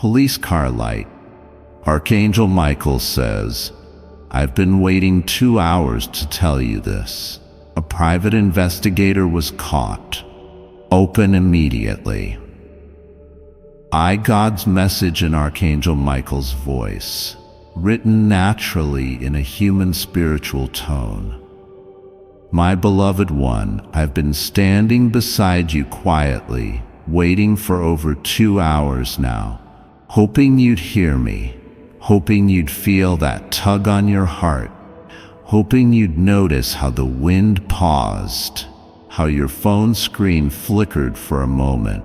Police car light. Archangel Michael says, "I've been waiting 2 hours to tell you this. A private investigator was caught. Open immediately." God's message in Archangel Michael's voice, written naturally in a human spiritual tone. "My beloved one, I've been standing beside you quietly, waiting for over 2 hours now, hoping you'd hear me, hoping you'd feel that tug on your heart, hoping you'd notice how the wind paused, how your phone screen flickered for a moment,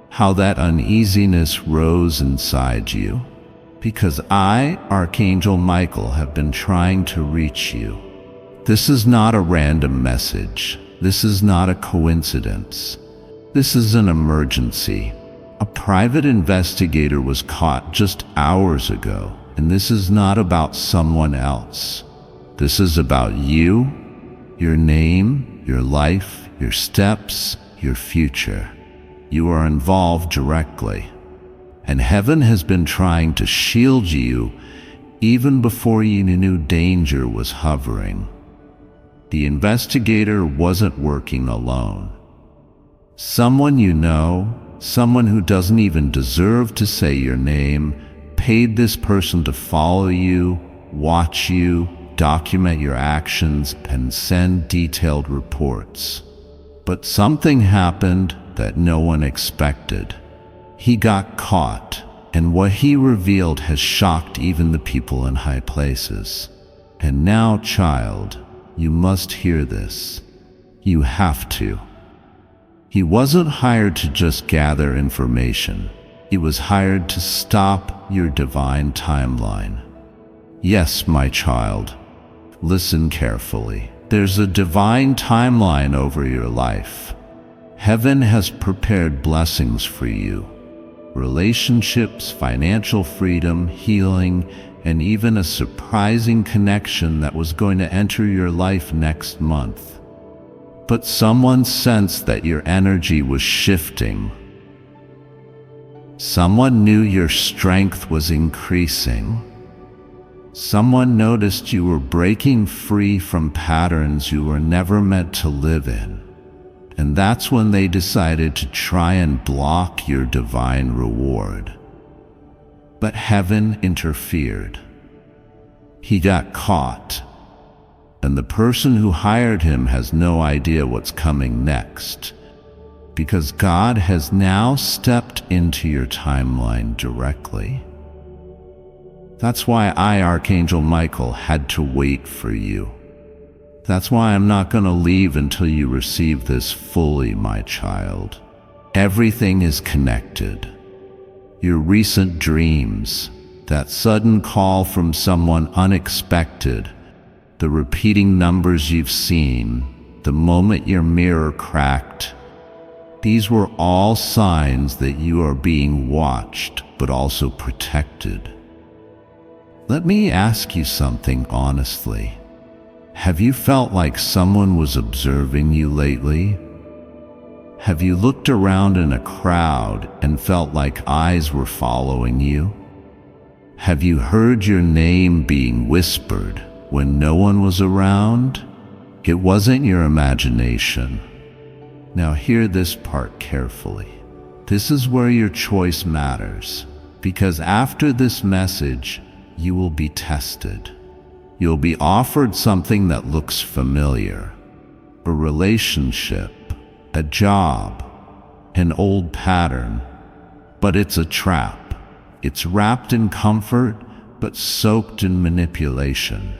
how that uneasiness rose inside you. Because I, Archangel Michael, have been trying to reach you. This is not a random message. This is not a coincidence. This is an emergency. A private investigator was caught just hours ago, and this is not about someone else. This is about you, your name, your life, your steps, your future. You are involved directly, and heaven has been trying to shield you even before you knew danger was hovering. The investigator wasn't working alone. Someone you know, someone who doesn't even deserve to say your name, paid this person to follow you, watch you, document your actions, and send detailed reports. But something happened that no one expected. He got caught, and what he revealed has shocked even the people in high places. And now, child, you must hear this. You have to. He wasn't hired to just gather information. He was hired to stop your divine timeline. Yes, my child, listen carefully. There's a divine timeline over your life. Heaven has prepared blessings for you. Relationships, financial freedom, healing, and even a surprising connection that was going to enter your life next month. But someone sensed that your energy was shifting. Someone knew your strength was increasing. Someone noticed you were breaking free from patterns you were never meant to live in. And that's when they decided to try and block your divine reward. But heaven interfered. He got caught, and the person who hired him has no idea what's coming next, because God has now stepped into your timeline directly. That's why I, Archangel Michael, had to wait for you. That's why I'm not going to leave until you receive this fully, my child. Everything is connected. Your recent dreams, that sudden call from someone unexpected, the repeating numbers you've seen, the moment your mirror cracked, these were all signs that you are being watched, but also protected. Let me ask you something honestly. Have you felt like someone was observing you lately? Have you looked around in a crowd and felt like eyes were following you? Have you heard your name being whispered when no one was around? It wasn't your imagination. Now hear this part carefully. This is where your choice matters, because after this message, you will be tested. You'll be offered something that looks familiar, a relationship, a job, an old pattern, but it's a trap. It's wrapped in comfort, but soaked in manipulation.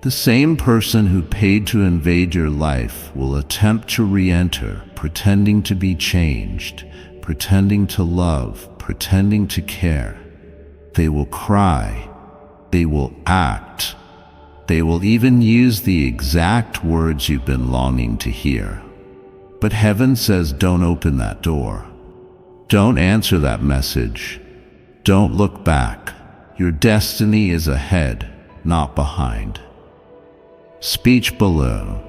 The same person who paid to invade your life will attempt to re-enter, pretending to be changed, pretending to love, pretending to care. They will cry. They will act. They will even use the exact words you've been longing to hear. But heaven says, don't open that door. Don't answer that message. Don't look back. Your destiny is ahead, not behind. Speech balloon.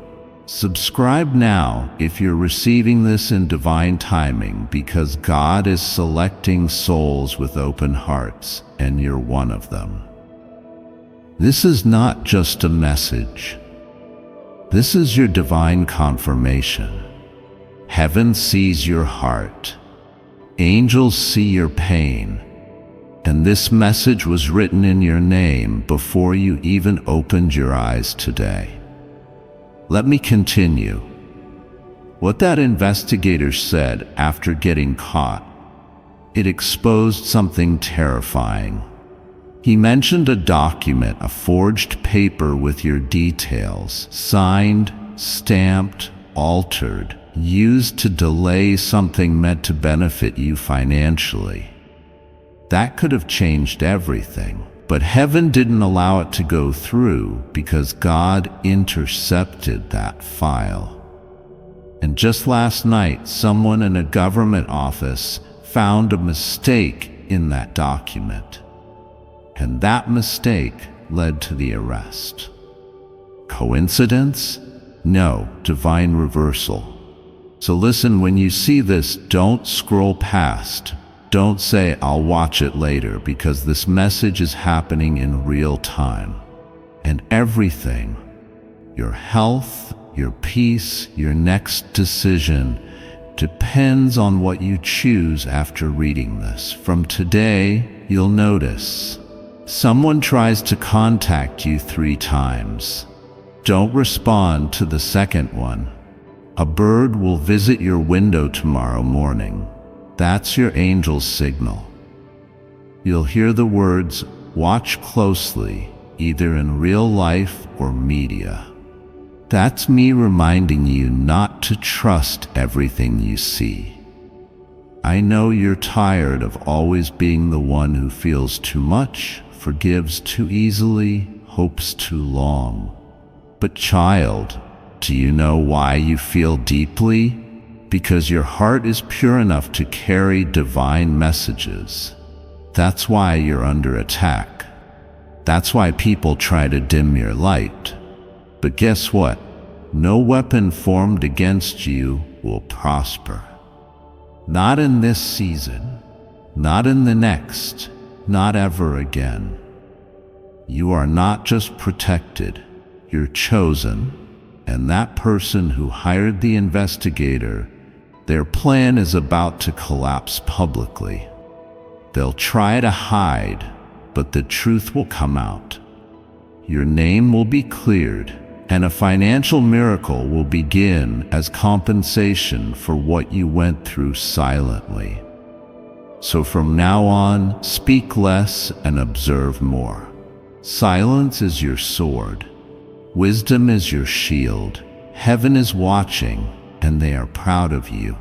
Subscribe now if you're receiving this in divine timing, because God is selecting souls with open hearts, and you're one of them. This is not just a message. This is your divine confirmation. Heaven sees your heart. Angels see your pain. And this message was written in your name before you even opened your eyes today. Let me continue. What that investigator said after getting caught, it exposed something terrifying. He mentioned a document, a forged paper with your details, signed, stamped, altered, used to delay something meant to benefit you financially. That could have changed everything. But heaven didn't allow it to go through because God intercepted that file. And just last night, someone in a government office found a mistake in that document. And that mistake led to the arrest. Coincidence? No, divine reversal. So listen, when you see this, don't scroll past. Don't say, "I'll watch it later," because this message is happening in real time. And everything, your health, your peace, your next decision, depends on what you choose after reading this. From today, you'll notice someone tries to contact you 3 times. Don't respond to the second one. A bird will visit your window tomorrow morning. That's your angel's signal. You'll hear the words, "Watch closely," either in real life or media. That's me reminding you not to trust everything you see. I know you're tired of always being the one who feels too much, forgives too easily, hopes too long. But child, do you know why you feel deeply? Because your heart is pure enough to carry divine messages. That's why you're under attack. That's why people try to dim your light. But guess what? No weapon formed against you will prosper. Not in this season, not in the next, not ever again. You are not just protected, you're chosen, and that person who hired the investigator, their plan is about to collapse publicly. They'll try to hide, but the truth will come out. Your name will be cleared, and a financial miracle will begin as compensation for what you went through silently. So from now on, speak less and observe more. Silence is your sword. Wisdom is your shield. Heaven is watching, and they are proud of you.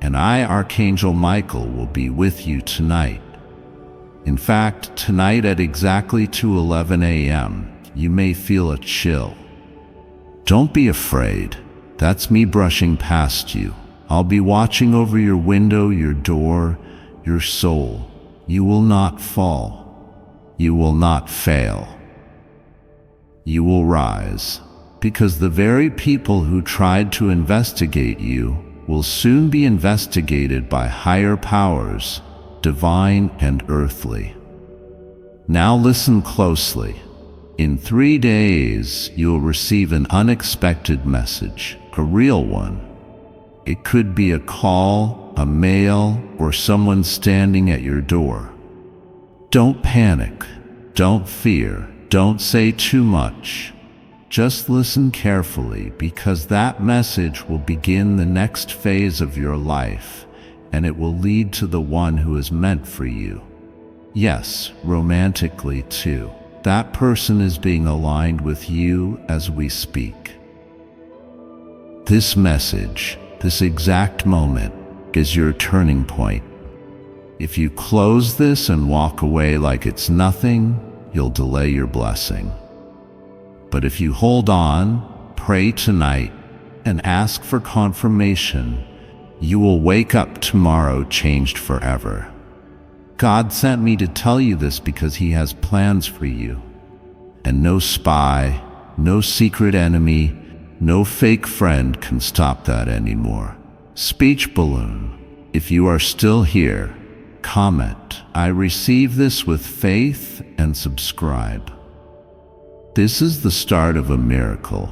And I, Archangel Michael, will be with you tonight. In fact, tonight at exactly 2:11 a.m., you may feel a chill. Don't be afraid. That's me brushing past you. I'll be watching over your window, your door, your soul. You will not fall. You will not fail. You will rise. Because the very people who tried to investigate you will soon be investigated by higher powers, divine and earthly. Now listen closely. In 3 days, you'll receive an unexpected message, a real one. It could be a call, a mail, or someone standing at your door. Don't panic. Don't fear. Don't say too much. Just listen carefully, because that message will begin the next phase of your life, and it will lead to the one who is meant for you. Yes, romantically too. That person is being aligned with you as we speak. This message, this exact moment, is your turning point. If you close this and walk away like it's nothing, you'll delay your blessing. But if you hold on, pray tonight, and ask for confirmation, you will wake up tomorrow changed forever. God sent me to tell you this because He has plans for you. And no spy, no secret enemy, No fake friend can stop that anymore. Speech balloon, if you are still here, comment, "I receive this with faith," and subscribe. This is the start of a miracle.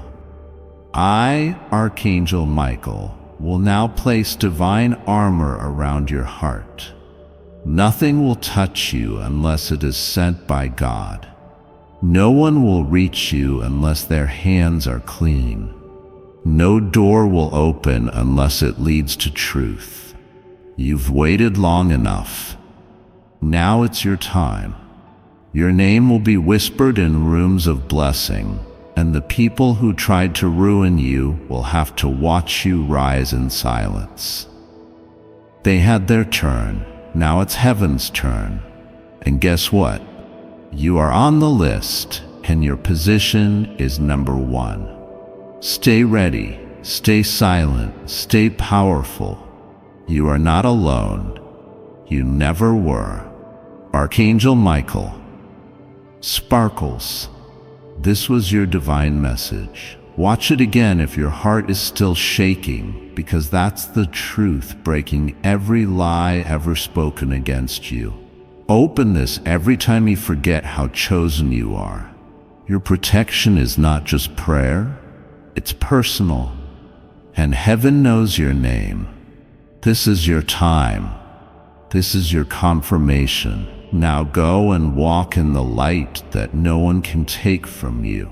I, Archangel Michael, will now place divine armor around your heart. Nothing will touch you unless it is sent by God. No one will reach you unless their hands are clean. No door will open unless it leads to truth. You've waited long enough. Now it's your time. Your name will be whispered in rooms of blessing, and the people who tried to ruin you will have to watch you rise in silence. They had their turn. Now it's heaven's turn. And guess what? You are on the list, and your position is number 1. Stay ready, stay silent, stay powerful. You are not alone. You never were. Archangel Michael. Sparkles. This was your divine message. Watch it again if your heart is still shaking, because that's the truth breaking every lie ever spoken against you. Open this every time you forget how chosen you are. Your protection is not just prayer, it's personal. And heaven knows your name. This is your time. This is your confirmation. Now go and walk in the light that no one can take from you.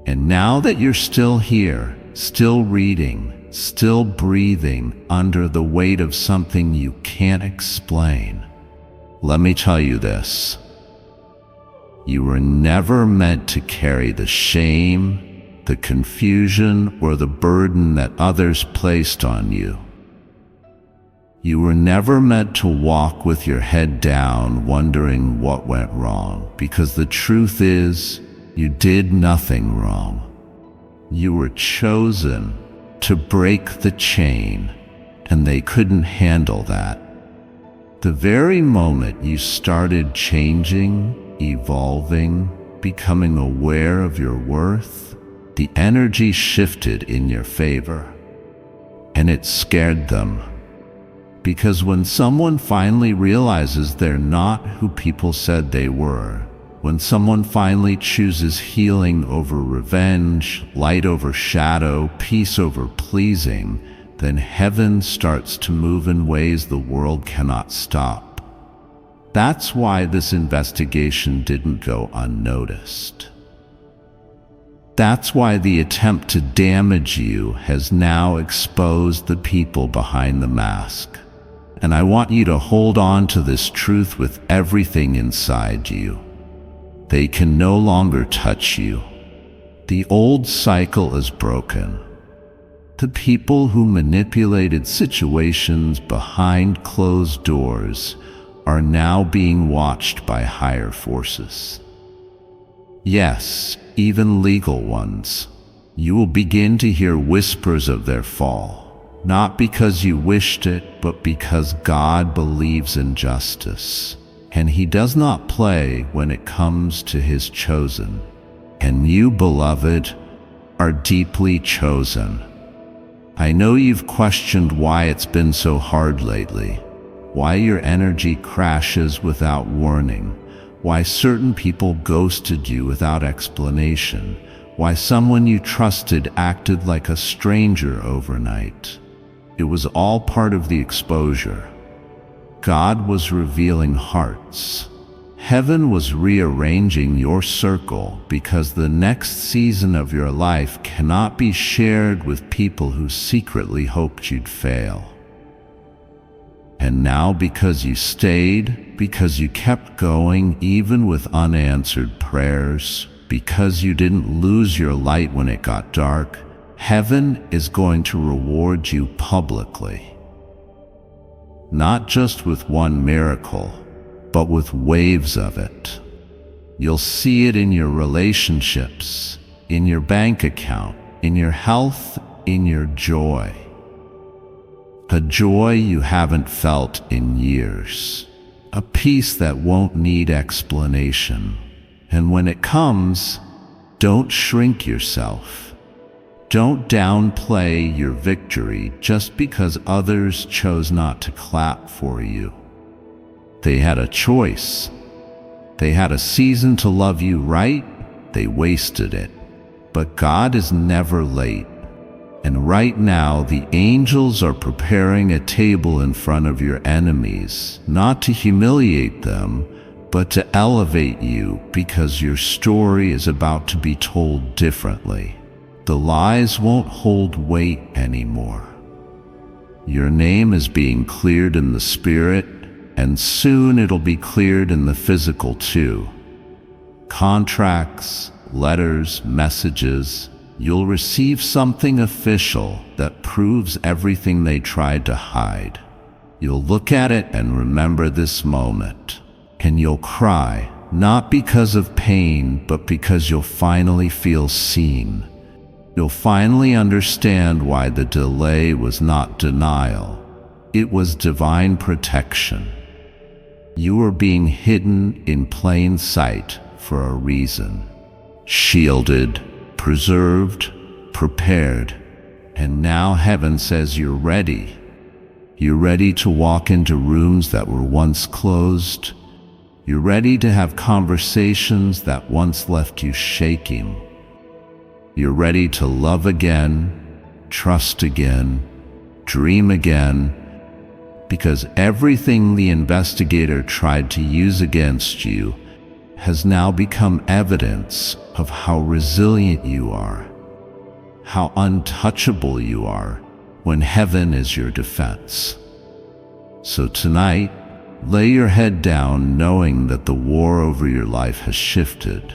And now that you're still here, still reading, still breathing under the weight of something you can't explain, let me tell you this. You were never meant to carry the shame, the confusion, or the burden that others placed on you. You were never meant to walk with your head down wondering what went wrong, because the truth is, you did nothing wrong. You were chosen to break the chain, and they couldn't handle that. The very moment you started changing, evolving, becoming aware of your worth, the energy shifted in your favor. And it scared them. Because when someone finally realizes they're not who people said they were, when someone finally chooses healing over revenge, light over shadow, peace over pleasing, then heaven starts to move in ways the world cannot stop. That's why this investigation didn't go unnoticed. That's why the attempt to damage you has now exposed the people behind the mask. And I want you to hold on to this truth with everything inside you. They can no longer touch you. The old cycle is broken. The people who manipulated situations behind closed doors are now being watched by higher forces. Yes, even legal ones. You will begin to hear whispers of their fall, not because you wished it, but because God believes in justice. And He does not play when it comes to His chosen. And you, beloved, are deeply chosen. I know you've questioned why it's been so hard lately, why your energy crashes without warning, why certain people ghosted you without explanation, why someone you trusted acted like a stranger overnight. It was all part of the exposure. God was revealing hearts. Heaven was rearranging your circle because the next season of your life cannot be shared with people who secretly hoped you'd fail. And now, because you stayed, because you kept going even with unanswered prayers, because you didn't lose your light when it got dark, heaven is going to reward you publicly. Not just with one miracle, but with waves of it. You'll see it in your relationships, in your bank account, in your health, in your joy. A joy you haven't felt in years. A peace that won't need explanation. And when it comes, don't shrink yourself. Don't downplay your victory just because others chose not to clap for you. They had a choice. They had a season to love you, right? They wasted it. But God is never late. And right now, the angels are preparing a table in front of your enemies, not to humiliate them, but to elevate you, because your story is about to be told differently. The lies won't hold weight anymore. Your name is being cleared in the spirit, and soon it'll be cleared in the physical too. Contracts, letters, messages, you'll receive something official that proves everything they tried to hide. You'll look at it and remember this moment, and you'll cry, not because of pain, but because you'll finally feel seen. You'll finally understand why the delay was not denial. It was divine protection. You were being hidden in plain sight for a reason. Shielded, preserved, prepared. And now heaven says you're ready. You're ready to walk into rooms that were once closed. You're ready to have conversations that once left you shaking. You're ready to love again, trust again, dream again, because everything the investigator tried to use against you has now become evidence of how resilient you are, how untouchable you are when heaven is your defense. So tonight, lay your head down knowing that the war over your life has shifted.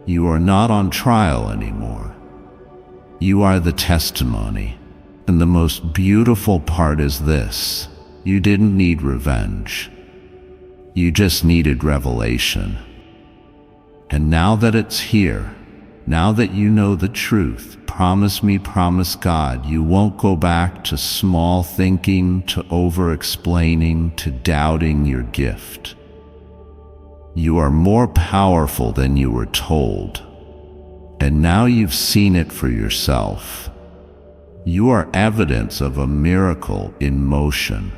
You are not on trial anymore. You are the testimony. And the most beautiful part is this: you didn't need revenge. You just needed revelation. And now that it's here, now that you know the truth, promise me, promise God, you won't go back to small thinking, to over-explaining, to doubting your gift. You are more powerful than you were told. And now you've seen it for yourself. You are evidence of a miracle in motion.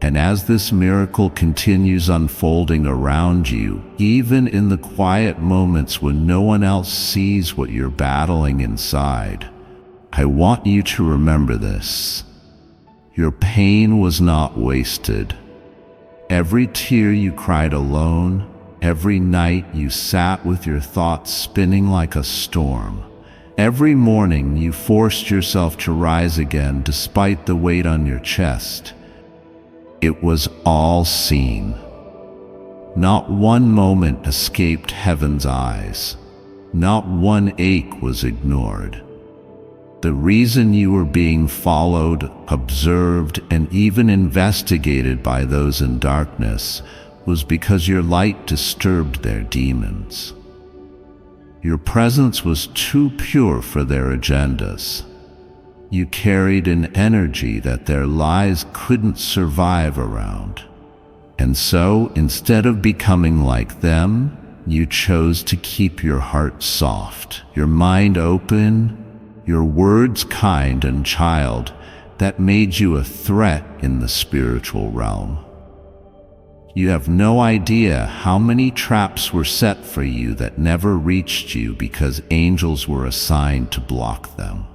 And as this miracle continues unfolding around you, even in the quiet moments when no one else sees what you're battling inside, I want you to remember this. Your pain was not wasted. Every tear you cried alone, every night you sat with your thoughts spinning like a storm, every morning you forced yourself to rise again despite the weight on your chest, it was all seen. Not one moment escaped heaven's eyes. Not one ache was ignored. The reason you were being followed, observed, and even investigated by those in darkness was because your light disturbed their demons. Your presence was too pure for their agendas. You carried an energy that their lies couldn't survive around. And so, instead of becoming like them, you chose to keep your heart soft, your mind open, your words kind and child. That made you a threat in the spiritual realm. You have no idea how many traps were set for you that never reached you because angels were assigned to block them.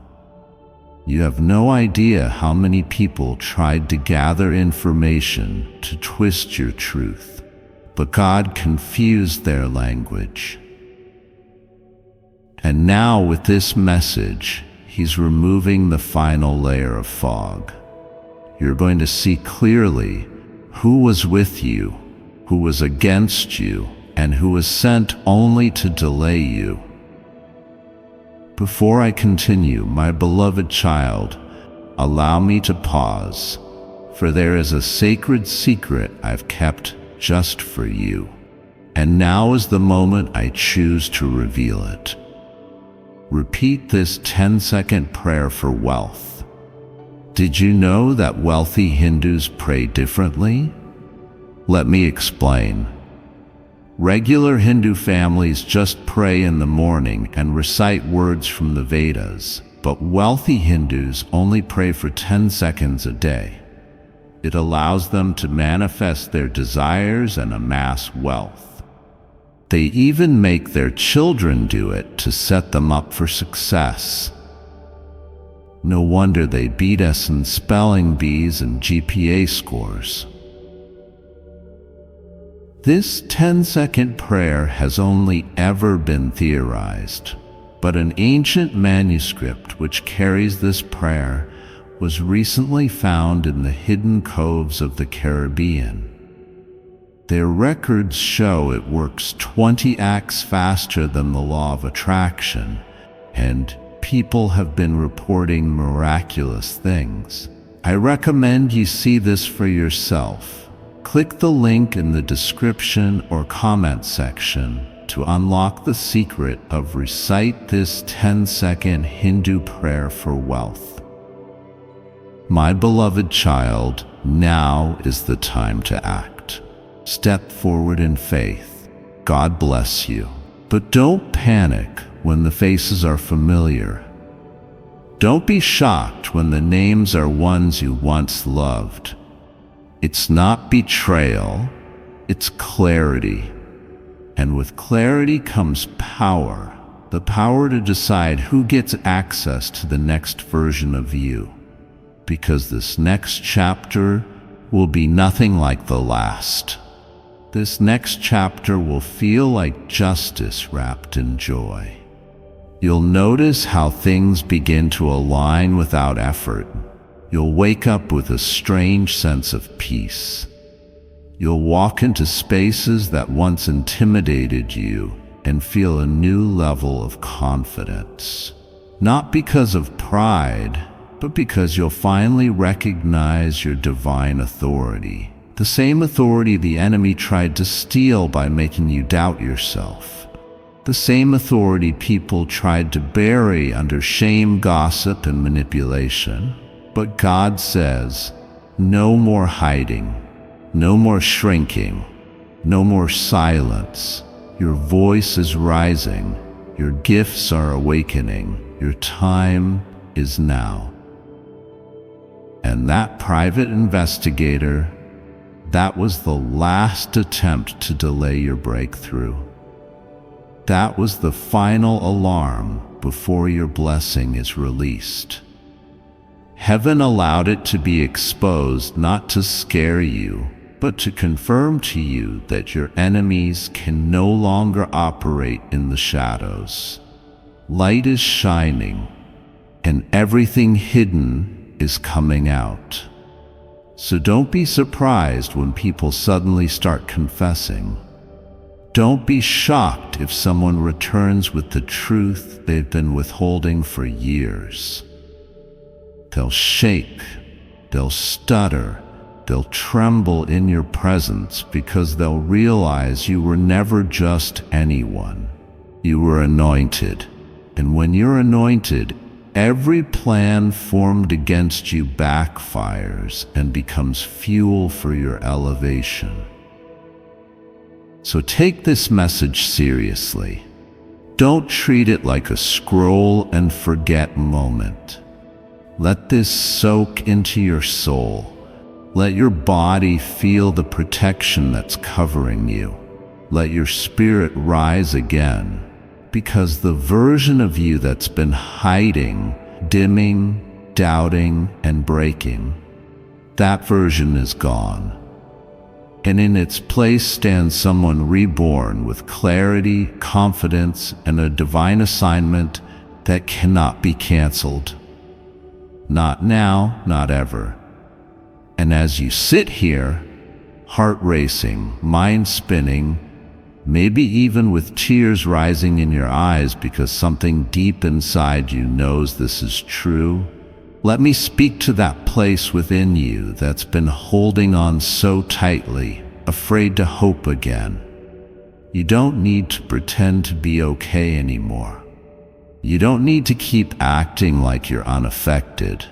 You have no idea how many people tried to gather information to twist your truth, but God confused their language. And now with this message, He's removing the final layer of fog. You're going to see clearly who was with you, who was against you, and who was sent only to delay you. Before I continue, my beloved child, allow me to pause, for there is a sacred secret I've kept just for you. And now is the moment I choose to reveal it. Repeat this 10-second prayer for wealth. Did you know that wealthy Hindus pray differently? Let me explain. Regular Hindu families just pray in the morning and recite words from the Vedas, but wealthy Hindus only pray for 10 seconds a day. It allows them to manifest their desires and amass wealth. They even make their children do it to set them up for success. No wonder they beat us in spelling bees and GPA scores. This 10-second prayer has only ever been theorized, but an ancient manuscript which carries this prayer was recently found in the hidden coves of the Caribbean. Their records show it works 20x faster than the law of attraction, and people have been reporting miraculous things. I recommend you see this for yourself. Click the link in the description or comment section to unlock the secret of recite this 10-second Hindu prayer for wealth. My beloved child, now is the time to act. Step forward in faith. God bless you. But don't panic when the faces are familiar. Don't be shocked when the names are ones you once loved. It's not betrayal, it's clarity. And with clarity comes power, the power to decide who gets access to the next version of you. Because this next chapter will be nothing like the last. This next chapter will feel like justice wrapped in joy. You'll notice how things begin to align without effort. You'll wake up with a strange sense of peace. You'll walk into spaces that once intimidated you and feel a new level of confidence. Not because of pride, but because you'll finally recognize your divine authority. The same authority the enemy tried to steal by making you doubt yourself. The same authority people tried to bury under shame, gossip, and manipulation. But God says, no more hiding, no more shrinking, no more silence. Your voice is rising, your gifts are awakening, your time is now. And that private investigator, that was the last attempt to delay your breakthrough. That was the final alarm before your blessing is released. Heaven allowed it to be exposed not to scare you, but to confirm to you that your enemies can no longer operate in the shadows. Light is shining, and everything hidden is coming out. So don't be surprised when people suddenly start confessing. Don't be shocked if someone returns with the truth they've been withholding for years. They'll shake, they'll stutter, they'll tremble in your presence because they'll realize you were never just anyone. You were anointed. And when you're anointed, every plan formed against you backfires and becomes fuel for your elevation. So take this message seriously. Don't treat it like a scroll and forget moment. Let this soak into your soul. Let your body feel the protection that's covering you. Let your spirit rise again, because the version of you that's been hiding, dimming, doubting, and breaking, that version is gone. And in its place stands someone reborn with clarity, confidence, and a divine assignment that cannot be canceled. Not now, not ever. And as you sit here, heart racing, mind spinning, maybe even with tears rising in your eyes because something deep inside you knows this is true, let me speak to that place within you that's been holding on so tightly, afraid to hope again. You don't need to pretend to be okay anymore. You don't need to keep acting like you're unaffected,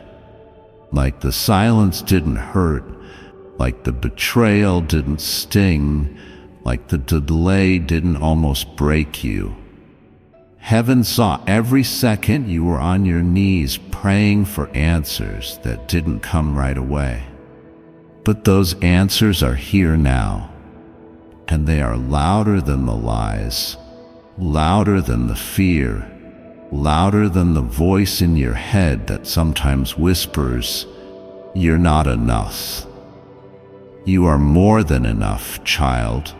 like the silence didn't hurt, like the betrayal didn't sting, like the delay didn't almost break you. Heaven saw every second you were on your knees praying for answers that didn't come right away. But those answers are here now, and they are louder than the lies, louder than the fear, louder than the voice in your head that sometimes whispers, "You're not enough." You are more than enough, child.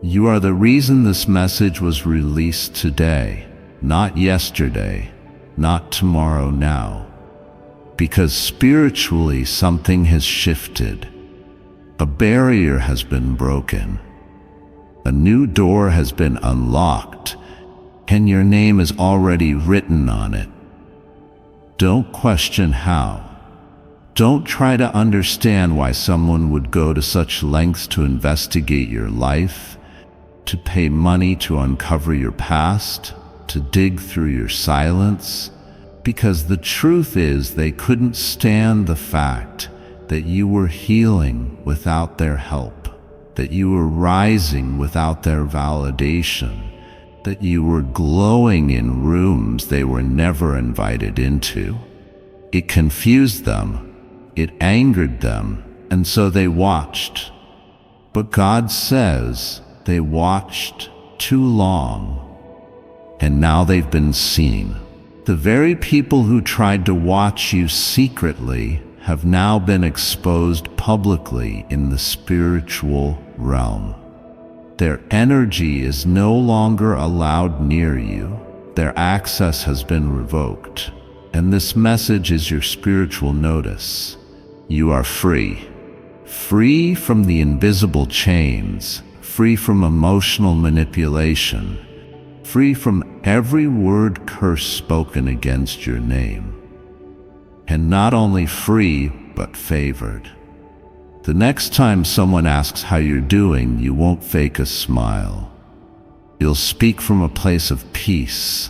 You are the reason this message was released today, not yesterday, not tomorrow now. Because spiritually something has shifted. A barrier has been broken. A new door has been unlocked, and your name is already written on it. Don't question how. Don't try to understand why someone would go to such lengths to investigate your life, to pay money to uncover your past, to dig through your silence, because the truth is they couldn't stand the fact that you were healing without their help, that you were rising without their validation, that you were glowing in rooms they were never invited into. It confused them, it angered them, and so they watched. But God says they watched too long, and now they've been seen. The very people who tried to watch you secretly have now been exposed publicly in the spiritual realm. Their energy is no longer allowed near you. Their access has been revoked. And this message is your spiritual notice. You are free. Free from the invisible chains, free from emotional manipulation, free from every word curse spoken against your name. And not only free, but favored. The next time someone asks how you're doing, you won't fake a smile. You'll speak from a place of peace,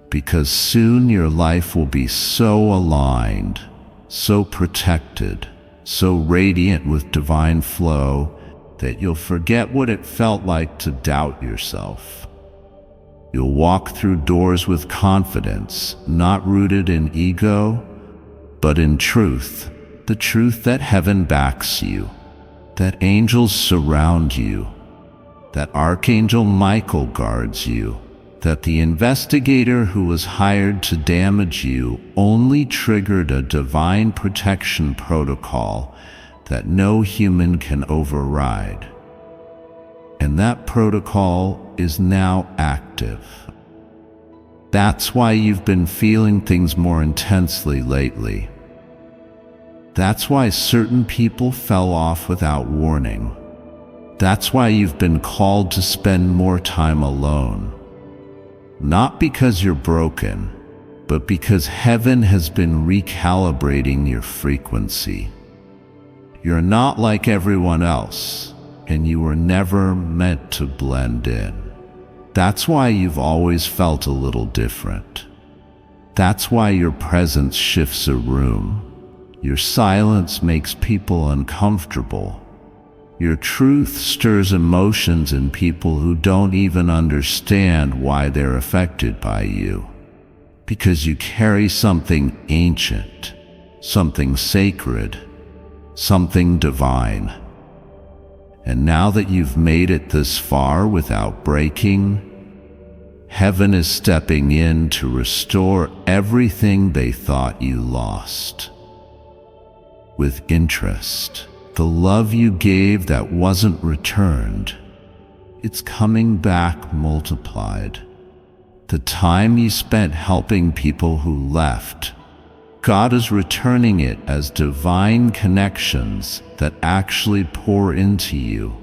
because soon your life will be so aligned, so protected, so radiant with divine flow that you'll forget what it felt like to doubt yourself. You'll walk through doors with confidence, not rooted in ego, but in truth, the truth that heaven backs you, that angels surround you, that Archangel Michael guards you, that the investigator who was hired to damage you only triggered a divine protection protocol that no human can override. And that protocol is now active. That's why you've been feeling things more intensely lately. That's why certain people fell off without warning. That's why you've been called to spend more time alone. Not because you're broken, but because heaven has been recalibrating your frequency. You're not like everyone else, and you were never meant to blend in. That's why you've always felt a little different. That's why your presence shifts a room. Your silence makes people uncomfortable. Your truth stirs emotions in people who don't even understand why they're affected by you. Because you carry something ancient, something sacred, something divine. And now that you've made it this far without breaking, heaven is stepping in to restore everything they thought you lost. With interest, the love you gave that wasn't returned, it's coming back multiplied. The time you spent helping people who left, God is returning it as divine connections that actually pour into you.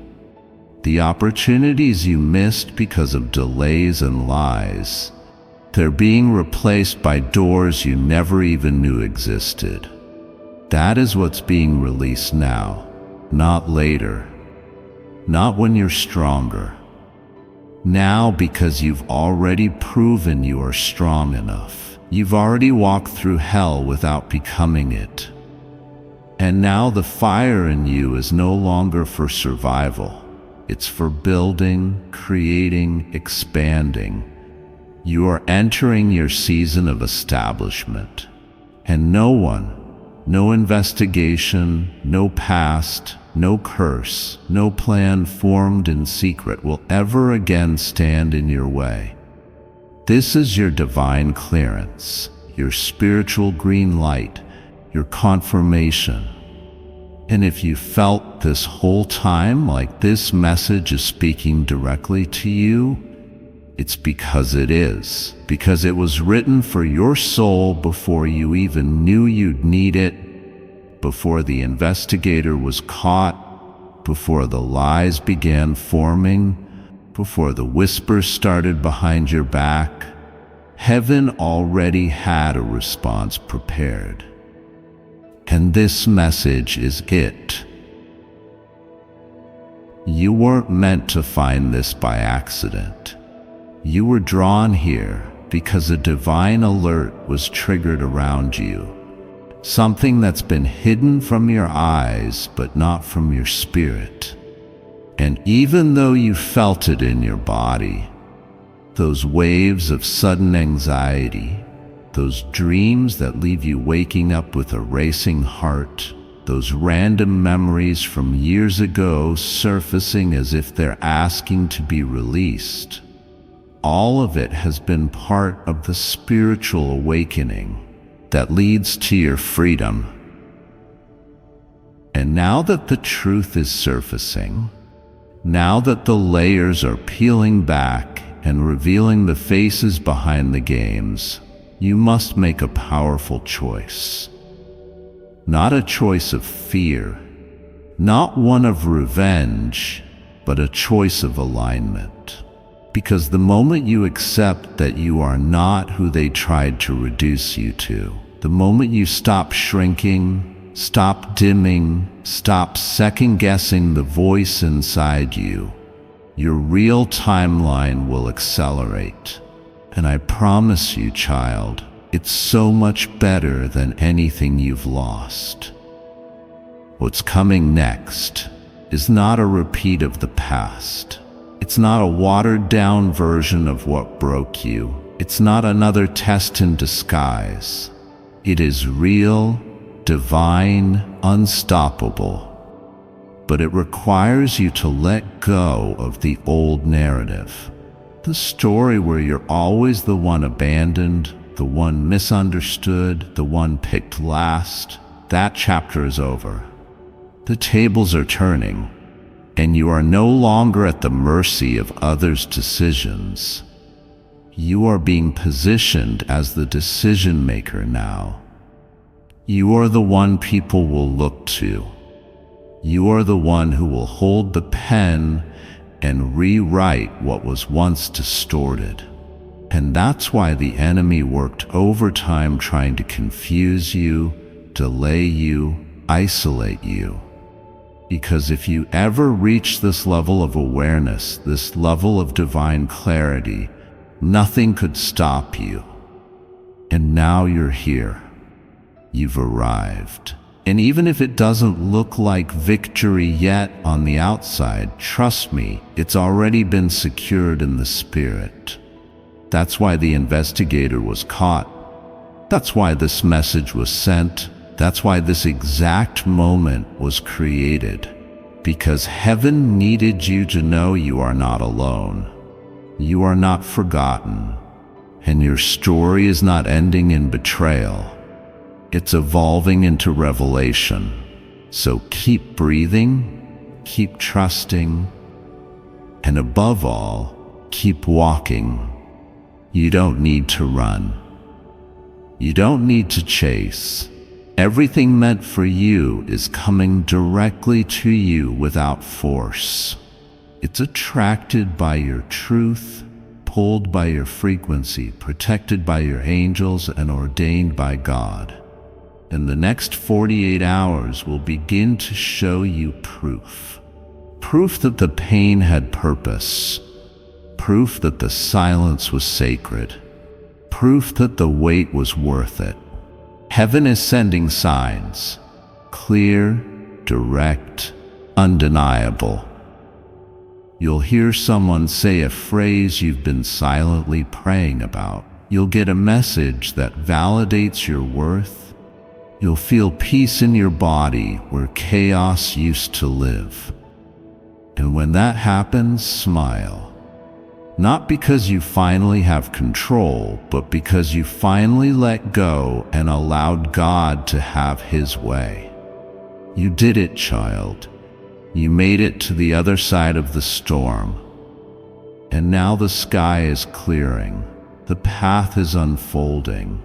The opportunities you missed because of delays and lies, they're being replaced by doors you never even knew existed. That is what's being released now, not later, not when you're stronger. Now, because you've already proven you are strong enough. You've already walked through hell without becoming it. And now the fire in you is no longer for survival. It's for building, creating, expanding. You are entering your season of establishment. And no one, no investigation, no past, no curse, no plan formed in secret will ever again stand in your way. This is your divine clearance, your spiritual green light, your confirmation. And if you felt this whole time like this message is speaking directly to you, it's because it is. Because it was written for your soul before you even knew you'd need it, before the investigator was caught, before the lies began forming, before the whispers started behind your back. Heaven already had a response prepared. And this message is it. You weren't meant to find this by accident. You were drawn here because a divine alert was triggered around you. Something that's been hidden from your eyes, but not from your spirit. And even though you felt it in your body, those waves of sudden anxiety, those dreams that leave you waking up with a racing heart, those random memories from years ago surfacing as if they're asking to be released, all of it has been part of the spiritual awakening that leads to your freedom. And now that the truth is surfacing, now that the layers are peeling back and revealing the faces behind the games, you must make a powerful choice. Not a choice of fear, not one of revenge, but a choice of alignment. Because the moment you accept that you are not who they tried to reduce you to, the moment you stop shrinking, stop dimming, stop second-guessing the voice inside you, your real timeline will accelerate. And I promise you, child, it's so much better than anything you've lost. What's coming next is not a repeat of the past. It's not a watered-down version of what broke you. It's not another test in disguise. It is real, divine, unstoppable. But it requires you to let go of the old narrative. The story where you're always the one abandoned, the one misunderstood, the one picked last. That chapter is over. The tables are turning. And you are no longer at the mercy of others' decisions. You are being positioned as the decision maker now. You are the one people will look to. You are the one who will hold the pen and rewrite what was once distorted. And that's why the enemy worked overtime trying to confuse you, delay you, isolate you. Because if you ever reach this level of awareness, this level of divine clarity, nothing could stop you. And now you're here. You've arrived. And even if it doesn't look like victory yet on the outside, trust me, it's already been secured in the spirit. That's why the investigator was caught. That's why this message was sent. That's why this exact moment was created. Because heaven needed you to know you are not alone. You are not forgotten. And your story is not ending in betrayal. It's evolving into revelation. So keep breathing, keep trusting, and above all, keep walking. You don't need to run. You don't need to chase. Everything meant for you is coming directly to you without force. It's attracted by your truth, pulled by your frequency, protected by your angels, and ordained by God. And the next 48 hours will begin to show you proof. Proof that the pain had purpose. Proof that the silence was sacred. Proof that the wait was worth it. Heaven is sending signs. clear, direct, undeniable. You'll hear someone say a phrase you've been silently praying about. You'll get a message that validates your worth. You'll feel peace in your body where chaos used to live. And when that happens, smile. Not because you finally have control, but because you finally let go and allowed God to have His way. You did it, child. You made it to the other side of the storm. And now the sky is clearing, the path is unfolding,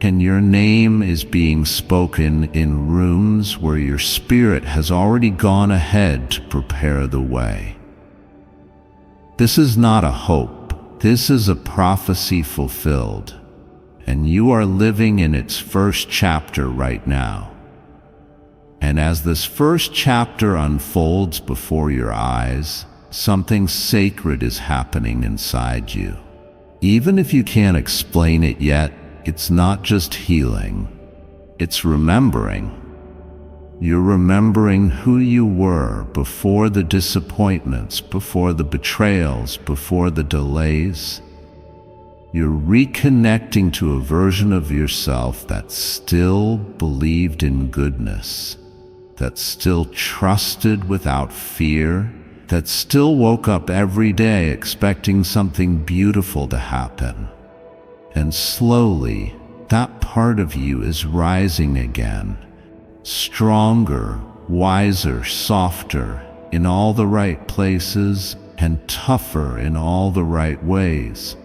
and your name is being spoken in rooms where your spirit has already gone ahead to prepare the way. This is not a hope, this is a prophecy fulfilled, and you are living in its first chapter right now. And as this first chapter unfolds before your eyes, something sacred is happening inside you. Even if you can't explain it yet, it's not just healing, it's remembering. You're remembering who you were before the disappointments, before the betrayals, before the delays. You're reconnecting to a version of yourself that still believed in goodness, that still trusted without fear, that still woke up every day expecting something beautiful to happen. And slowly, that part of you is rising again. Stronger, wiser, softer in all the right places and tougher in all the right ways.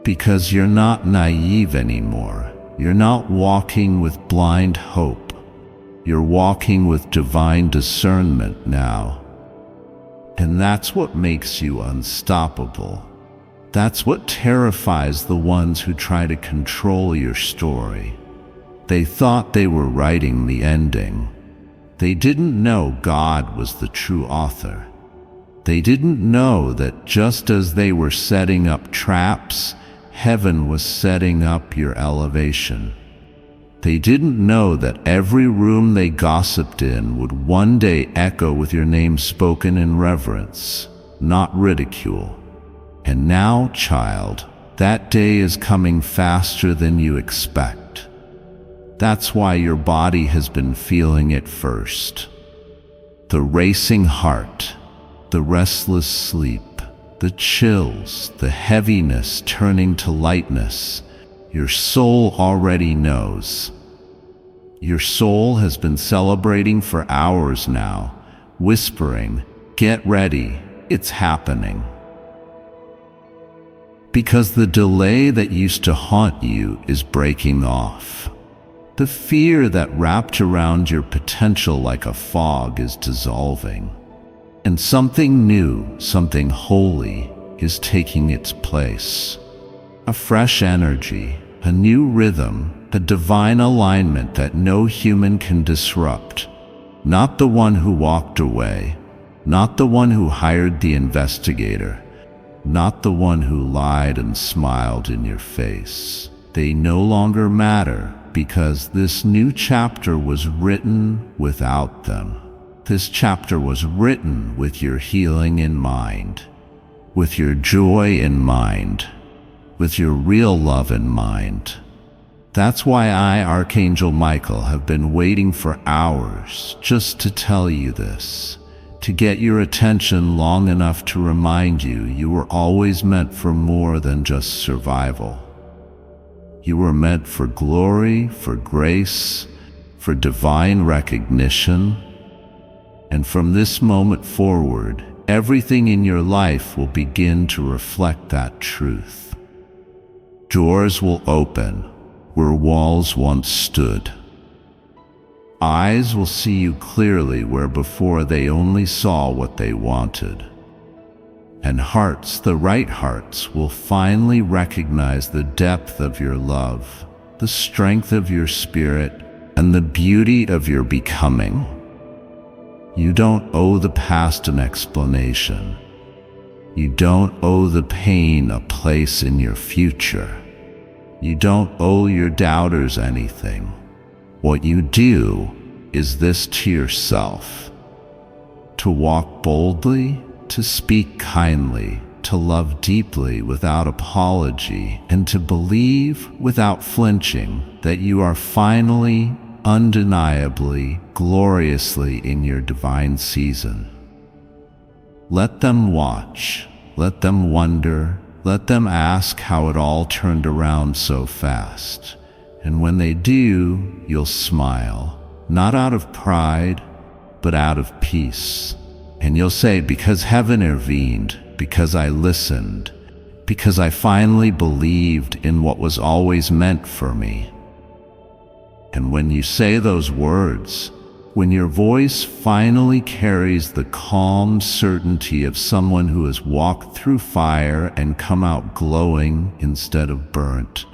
Because you're not naive anymore. You're not walking with blind hope. You're walking with divine discernment now. And that's what makes you unstoppable. That's what terrifies the ones who try to control your story. They thought they were writing the ending. They didn't know God was the true author. They didn't know that just as they were setting up traps, heaven was setting up your elevation. They didn't know that every room they gossiped in would one day echo with your name spoken in reverence, not ridicule. And now, child, that day is coming faster than you expect. That's why your body has been feeling it first. The racing heart, the restless sleep, the chills, the heaviness turning to lightness. Your soul already knows. Your soul has been celebrating for hours now, whispering, "Get ready, it's happening." Because the delay that used to haunt you is breaking off. The fear that wrapped around your potential like a fog is dissolving. And something new, something holy, is taking its place. A fresh energy, a new rhythm, a divine alignment that no human can disrupt. Not the one who walked away, not the one who hired the investigator, not the one who lied and smiled in your face. They no longer matter because this new chapter was written without them. This chapter was written with your healing in mind, with your joy in mind, with your real love in mind. That's why I, Archangel Michael, have been waiting for hours just to tell you this, to get your attention long enough to remind you you were always meant for more than just survival. You were meant for glory, for grace, for divine recognition. And from this moment forward, everything in your life will begin to reflect that truth. Doors will open where walls once stood. Eyes will see you clearly where before they only saw what they wanted. And hearts, the right hearts, will finally recognize the depth of your love, the strength of your spirit, and the beauty of your becoming. You don't owe the past an explanation. You don't owe the pain a place in your future. You don't owe your doubters anything. What you do is this to yourself: to walk boldly, to speak kindly, to love deeply without apology, and to believe without flinching that you are finally, undeniably, gloriously in your divine season. Let them watch, let them wonder, let them ask how it all turned around so fast. And when they do, you'll smile, not out of pride, but out of peace. And you'll say, because heaven intervened, because I listened, because I finally believed in what was always meant for me. And when you say those words, when your voice finally carries the calm certainty of someone who has walked through fire and come out glowing instead of burnt,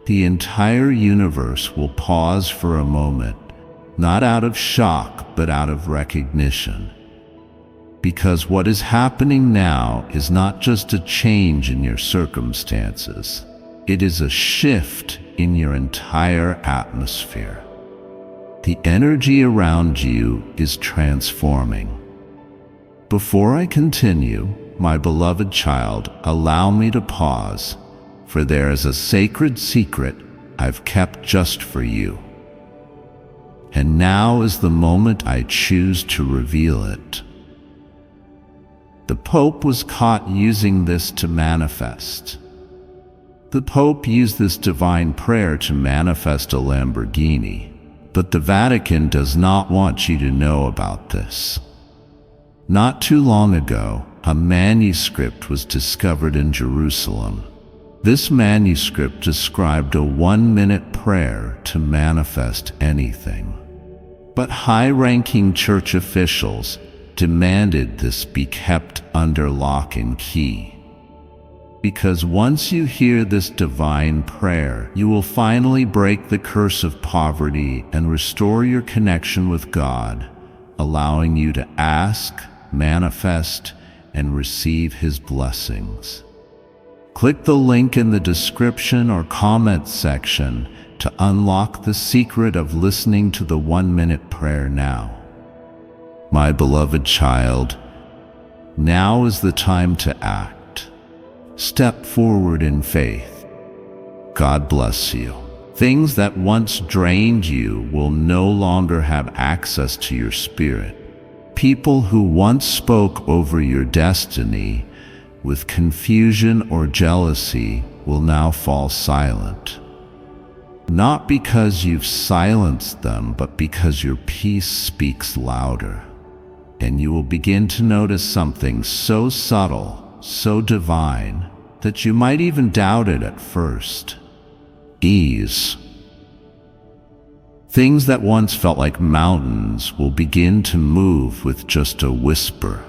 the entire universe will pause for a moment, not out of shock, but out of recognition. Because what is happening now is not just a change in your circumstances, it is a shift in your entire atmosphere. The energy around you is transforming. Before I continue, my beloved child, allow me to pause, for there is a sacred secret I've kept just for you. And now is the moment I choose to reveal it. The Pope was caught using this to manifest. The Pope used this divine prayer to manifest a Lamborghini, but the Vatican does not want you to know about this. Not too long ago, a manuscript was discovered in Jerusalem. This manuscript described a 1-minute prayer to manifest anything. But high-ranking church officials demanded this be kept under lock and key. Because once you hear this divine prayer, you will finally break the curse of poverty and restore your connection with God, allowing you to ask, manifest, and receive His blessings. Click the link in the description or comment section to unlock the secret of listening to the 1-minute prayer now. My beloved child, now is the time to act. Step forward in faith. God bless you. Things that once drained you will no longer have access to your spirit. People who once spoke over your destiny with confusion or jealousy will now fall silent. Not because you've silenced them, but because your peace speaks louder. And you will begin to notice something so subtle, so divine, that you might even doubt it at first. Ease. Things that once felt like mountains will begin to move with just a whisper.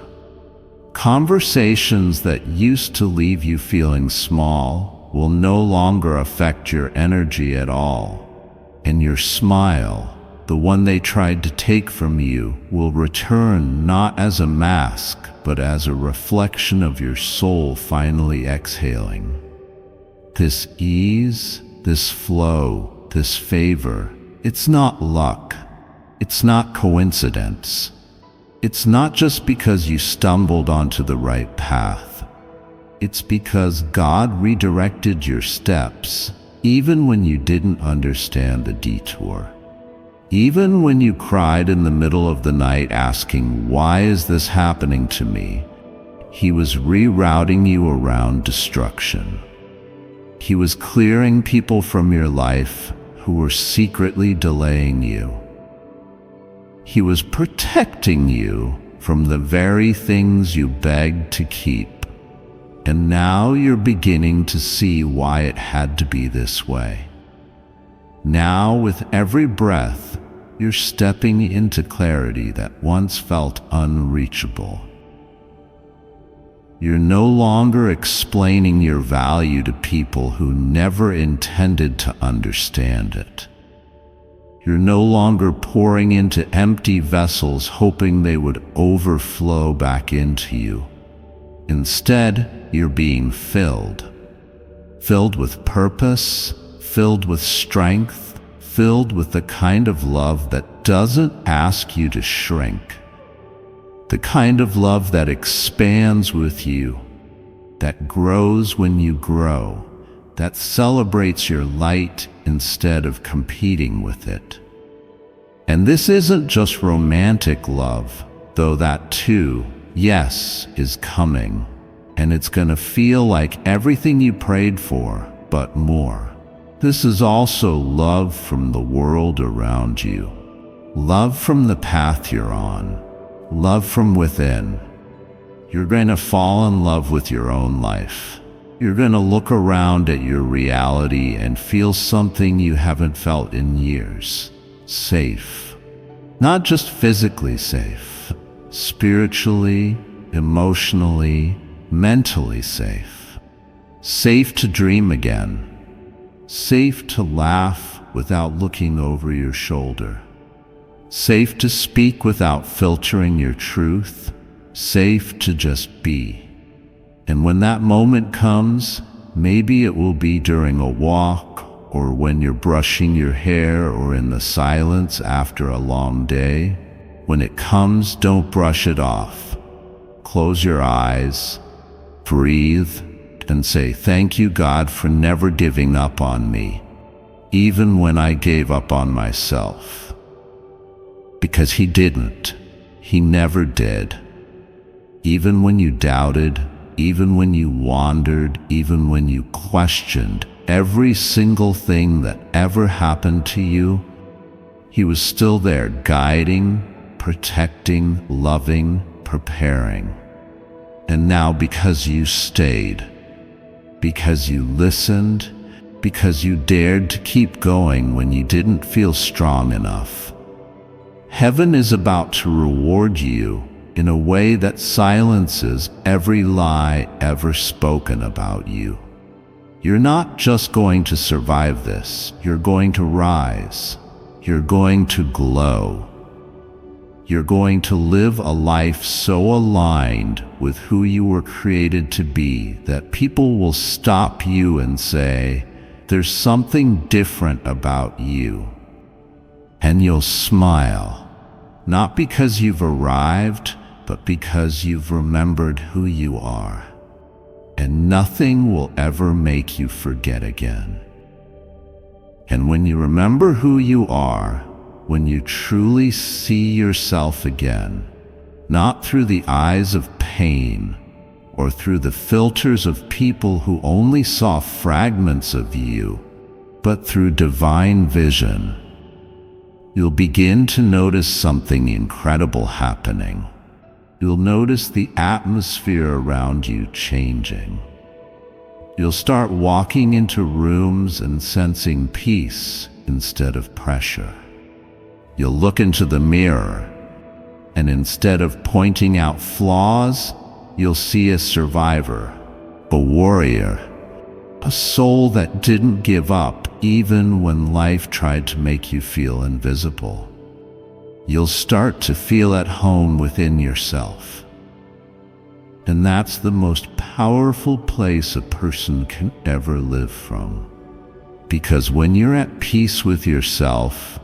Conversations that used to leave you feeling small will no longer affect your energy at all. And your smile, the one they tried to take from you, will return not as a mask, but as a reflection of your soul finally exhaling. This ease, this flow, this favor, it's not luck. It's not coincidence. It's not just because you stumbled onto the right path. It's because God redirected your steps, even when you didn't understand the detour. Even when you cried in the middle of the night asking, "Why is this happening to me?" He was rerouting you around destruction. He was clearing people from your life who were secretly delaying you. He was protecting you from the very things you begged to keep. And now you're beginning to see why it had to be this way. Now, with every breath, you're stepping into clarity that once felt unreachable. You're no longer explaining your value to people who never intended to understand it. You're no longer pouring into empty vessels hoping they would overflow back into you. Instead, you're being filled. Filled with purpose, filled with strength, filled with the kind of love that doesn't ask you to shrink. The kind of love that expands with you, that grows when you grow, that celebrates your light instead of competing with it. And this isn't just romantic love, though that too, yes, is coming. And it's gonna feel like everything you prayed for, but more. This is also love from the world around you. Love from the path you're on. Love from within. You're gonna fall in love with your own life. You're gonna look around at your reality and feel something you haven't felt in years. Safe. Not just physically safe. Spiritually, emotionally, mentally safe. Safe to dream again. Safe to laugh without looking over your shoulder. Safe to speak without filtering your truth. Safe to just be. And when that moment comes, maybe it will be during a walk, or when you're brushing your hair, or in the silence after a long day. When it comes, don't brush it off. Close your eyes, breathe, and say, "Thank you, God, for never giving up on me, even when I gave up on myself." Because He didn't. He never did. Even when you doubted, even when you wandered, even when you questioned every single thing that ever happened to you, He was still there, guiding, protecting, loving, preparing. And now, because you stayed, because you listened, because you dared to keep going when you didn't feel strong enough, heaven is about to reward you in a way that silences every lie ever spoken about you. You're not just going to survive this, you're going to rise. You're going to glow. You're going to live a life so aligned with who you were created to be that people will stop you and say, "There's something different about you." And you'll smile, not because you've arrived, but because you've remembered who you are. And nothing will ever make you forget again. And when you remember who you are, when you truly see yourself again, not through the eyes of pain or through the filters of people who only saw fragments of you, but through divine vision, you'll begin to notice something incredible happening. You'll notice the atmosphere around you changing. You'll start walking into rooms and sensing peace instead of pressure. You'll look into the mirror, and instead of pointing out flaws, you'll see a survivor, a warrior, a soul that didn't give up even when life tried to make you feel invisible. You'll start to feel at home within yourself. And that's the most powerful place a person can ever live from. Because when you're at peace with yourself,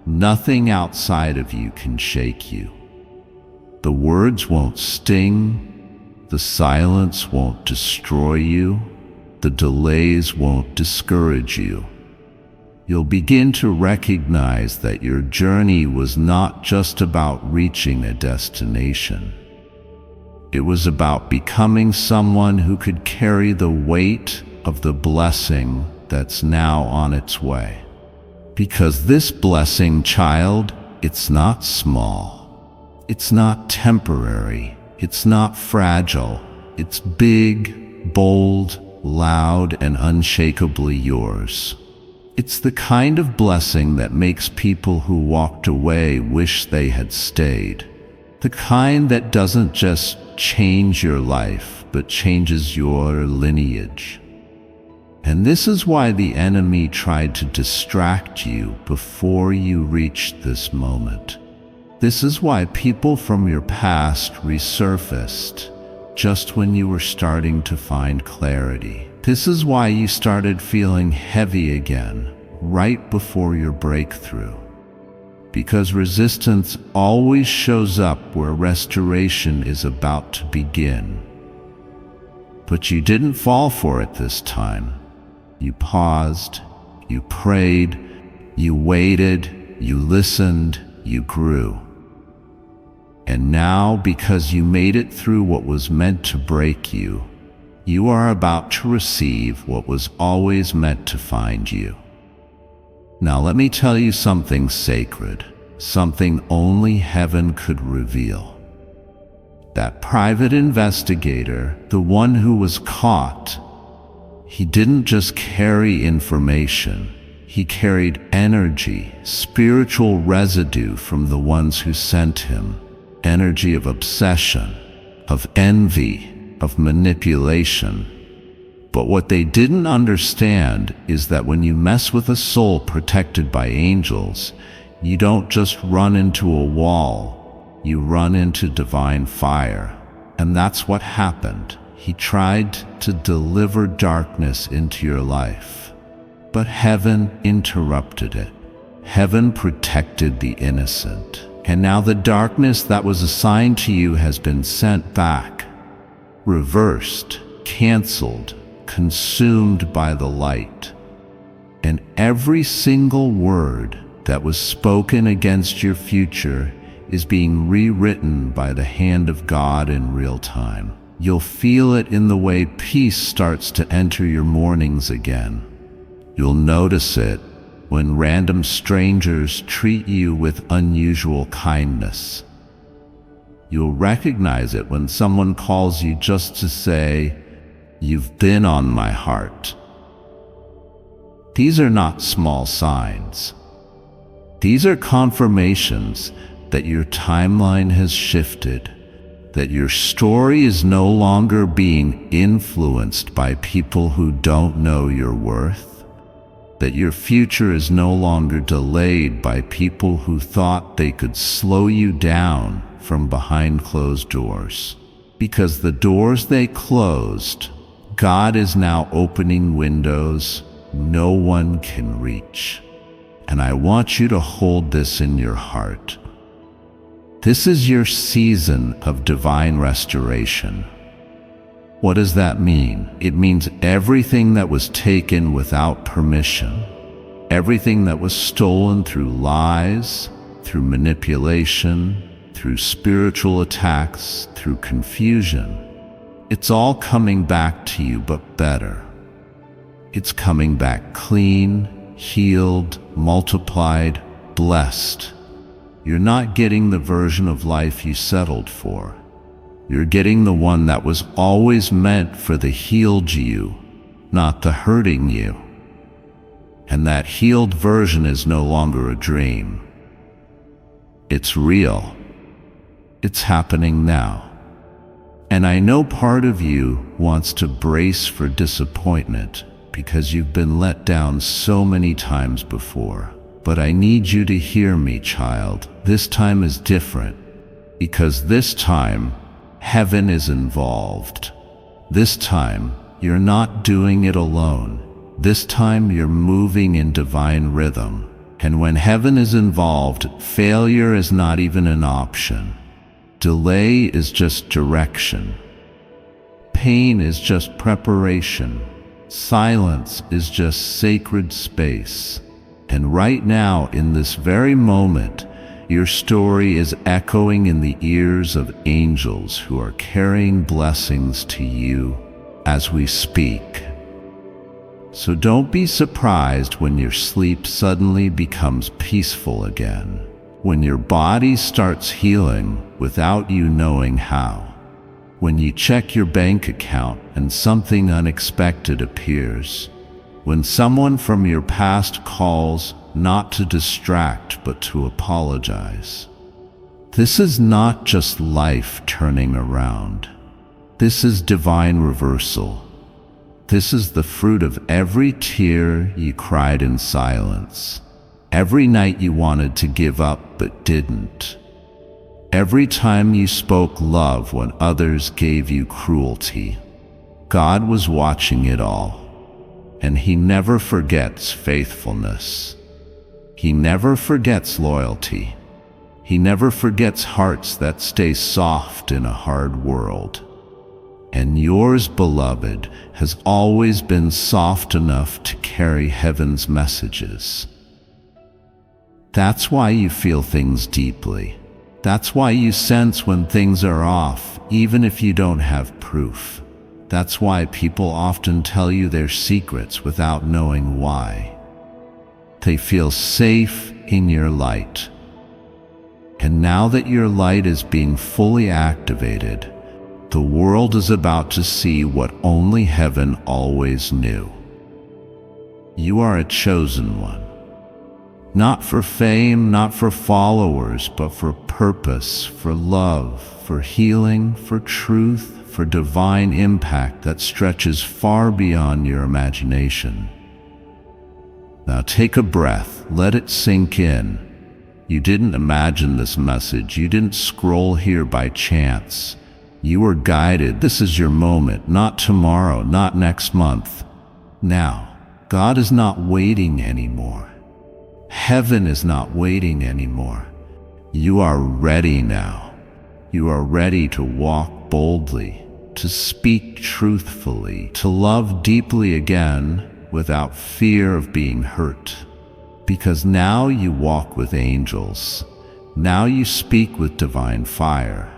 nothing outside of you can shake you. The words won't sting, the silence won't destroy you, the delays won't discourage you. You'll begin to recognize that your journey was not just about reaching a destination. It was about becoming someone who could carry the weight of the blessing that's now on its way. Because this blessing, child, it's not small. It's not temporary. It's not fragile. It's big, bold, loud, and unshakably yours. It's the kind of blessing that makes people who walked away wish they had stayed. The kind that doesn't just change your life, but changes your lineage. And this is why the enemy tried to distract you before you reached this moment. This is why people from your past resurfaced just when you were starting to find clarity. This is why you started feeling heavy again, right before your breakthrough. because resistance always shows up where restoration is about to begin. But you didn't fall for it this time. You paused, you prayed, you waited, you listened, you grew. And now, because you made it through what was meant to break you, you are about to receive what was always meant to find you. Now let me tell you something sacred, something only heaven could reveal. That private investigator, the one who was caught, he didn't just carry information, he carried energy, spiritual residue from the ones who sent him, energy of obsession, of envy, of manipulation. But what they didn't understand is that when you mess with a soul protected by angels, you don't just run into a wall, you run into divine fire. And that's what happened. He tried to deliver darkness into your life, but heaven interrupted it. Heaven protected the innocent. And now the darkness that was assigned to you has been sent back, reversed, canceled, consumed by the light. And every single word that was spoken against your future is being rewritten by the hand of God in real time. You'll feel it in the way peace starts to enter your mornings again. You'll notice it when random strangers treat you with unusual kindness. You'll recognize it when someone calls you just to say, "You've been on my heart." These are not small signs. These are confirmations that your timeline has shifted, that your story is no longer being influenced by people who don't know your worth, that your future is no longer delayed by people who thought they could slow you down from behind closed doors. Because the doors they closed, God is now opening windows no one can reach. And I want you to hold this in your heart. This is your season of divine restoration. What does that mean? It means everything that was taken without permission, everything that was stolen through lies, through manipulation, through spiritual attacks, through confusion, it's all coming back to you, but better. It's coming back clean, healed, multiplied, blessed. You're not getting the version of life you settled for. You're getting the one that was always meant for the healed you, not the hurting you. And that healed version is no longer a dream. It's real. It's happening now. And I know part of you wants to brace for disappointment because you've been let down so many times before. But I need you to hear me, child. This time is different because this time heaven is involved. This time you're not doing it alone. This time you're moving in divine rhythm. And when heaven is involved, failure is not even an option. Delay is just direction. Pain is just preparation. Silence is just sacred space. And right now, in this very moment, your story is echoing in the ears of angels who are carrying blessings to you as we speak. So don't be surprised when your sleep suddenly becomes peaceful again, when your body starts healing without you knowing how, when you check your bank account and something unexpected appears, when someone from your past calls not to distract but to apologize. This is not just life turning around. This is divine reversal. This is the fruit of every tear you cried in silence, every night you wanted to give up but didn't, every time you spoke love when others gave you cruelty. God was watching it all, and He never forgets faithfulness. He never forgets loyalty. He never forgets hearts that stay soft in a hard world. And yours, beloved, has always been soft enough to carry heaven's messages. That's why you feel things deeply. That's why you sense when things are off, even if you don't have proof. That's why people often tell you their secrets without knowing why. They feel safe in your light. And now that your light is being fully activated, the world is about to see what only heaven always knew. You are a chosen one. Not for fame, not for followers, but for purpose, for love, for healing, for truth, for divine impact that stretches far beyond your imagination. Now take a breath, let it sink in. You didn't imagine this message, you didn't scroll here by chance. You were guided. This is your moment, not tomorrow, not next month. Now, God is not waiting anymore. Heaven is not waiting anymore. You are ready now. You are ready to walk boldly, to speak truthfully, to love deeply again without fear of being hurt. Because now you walk with angels. Now you speak with divine fire.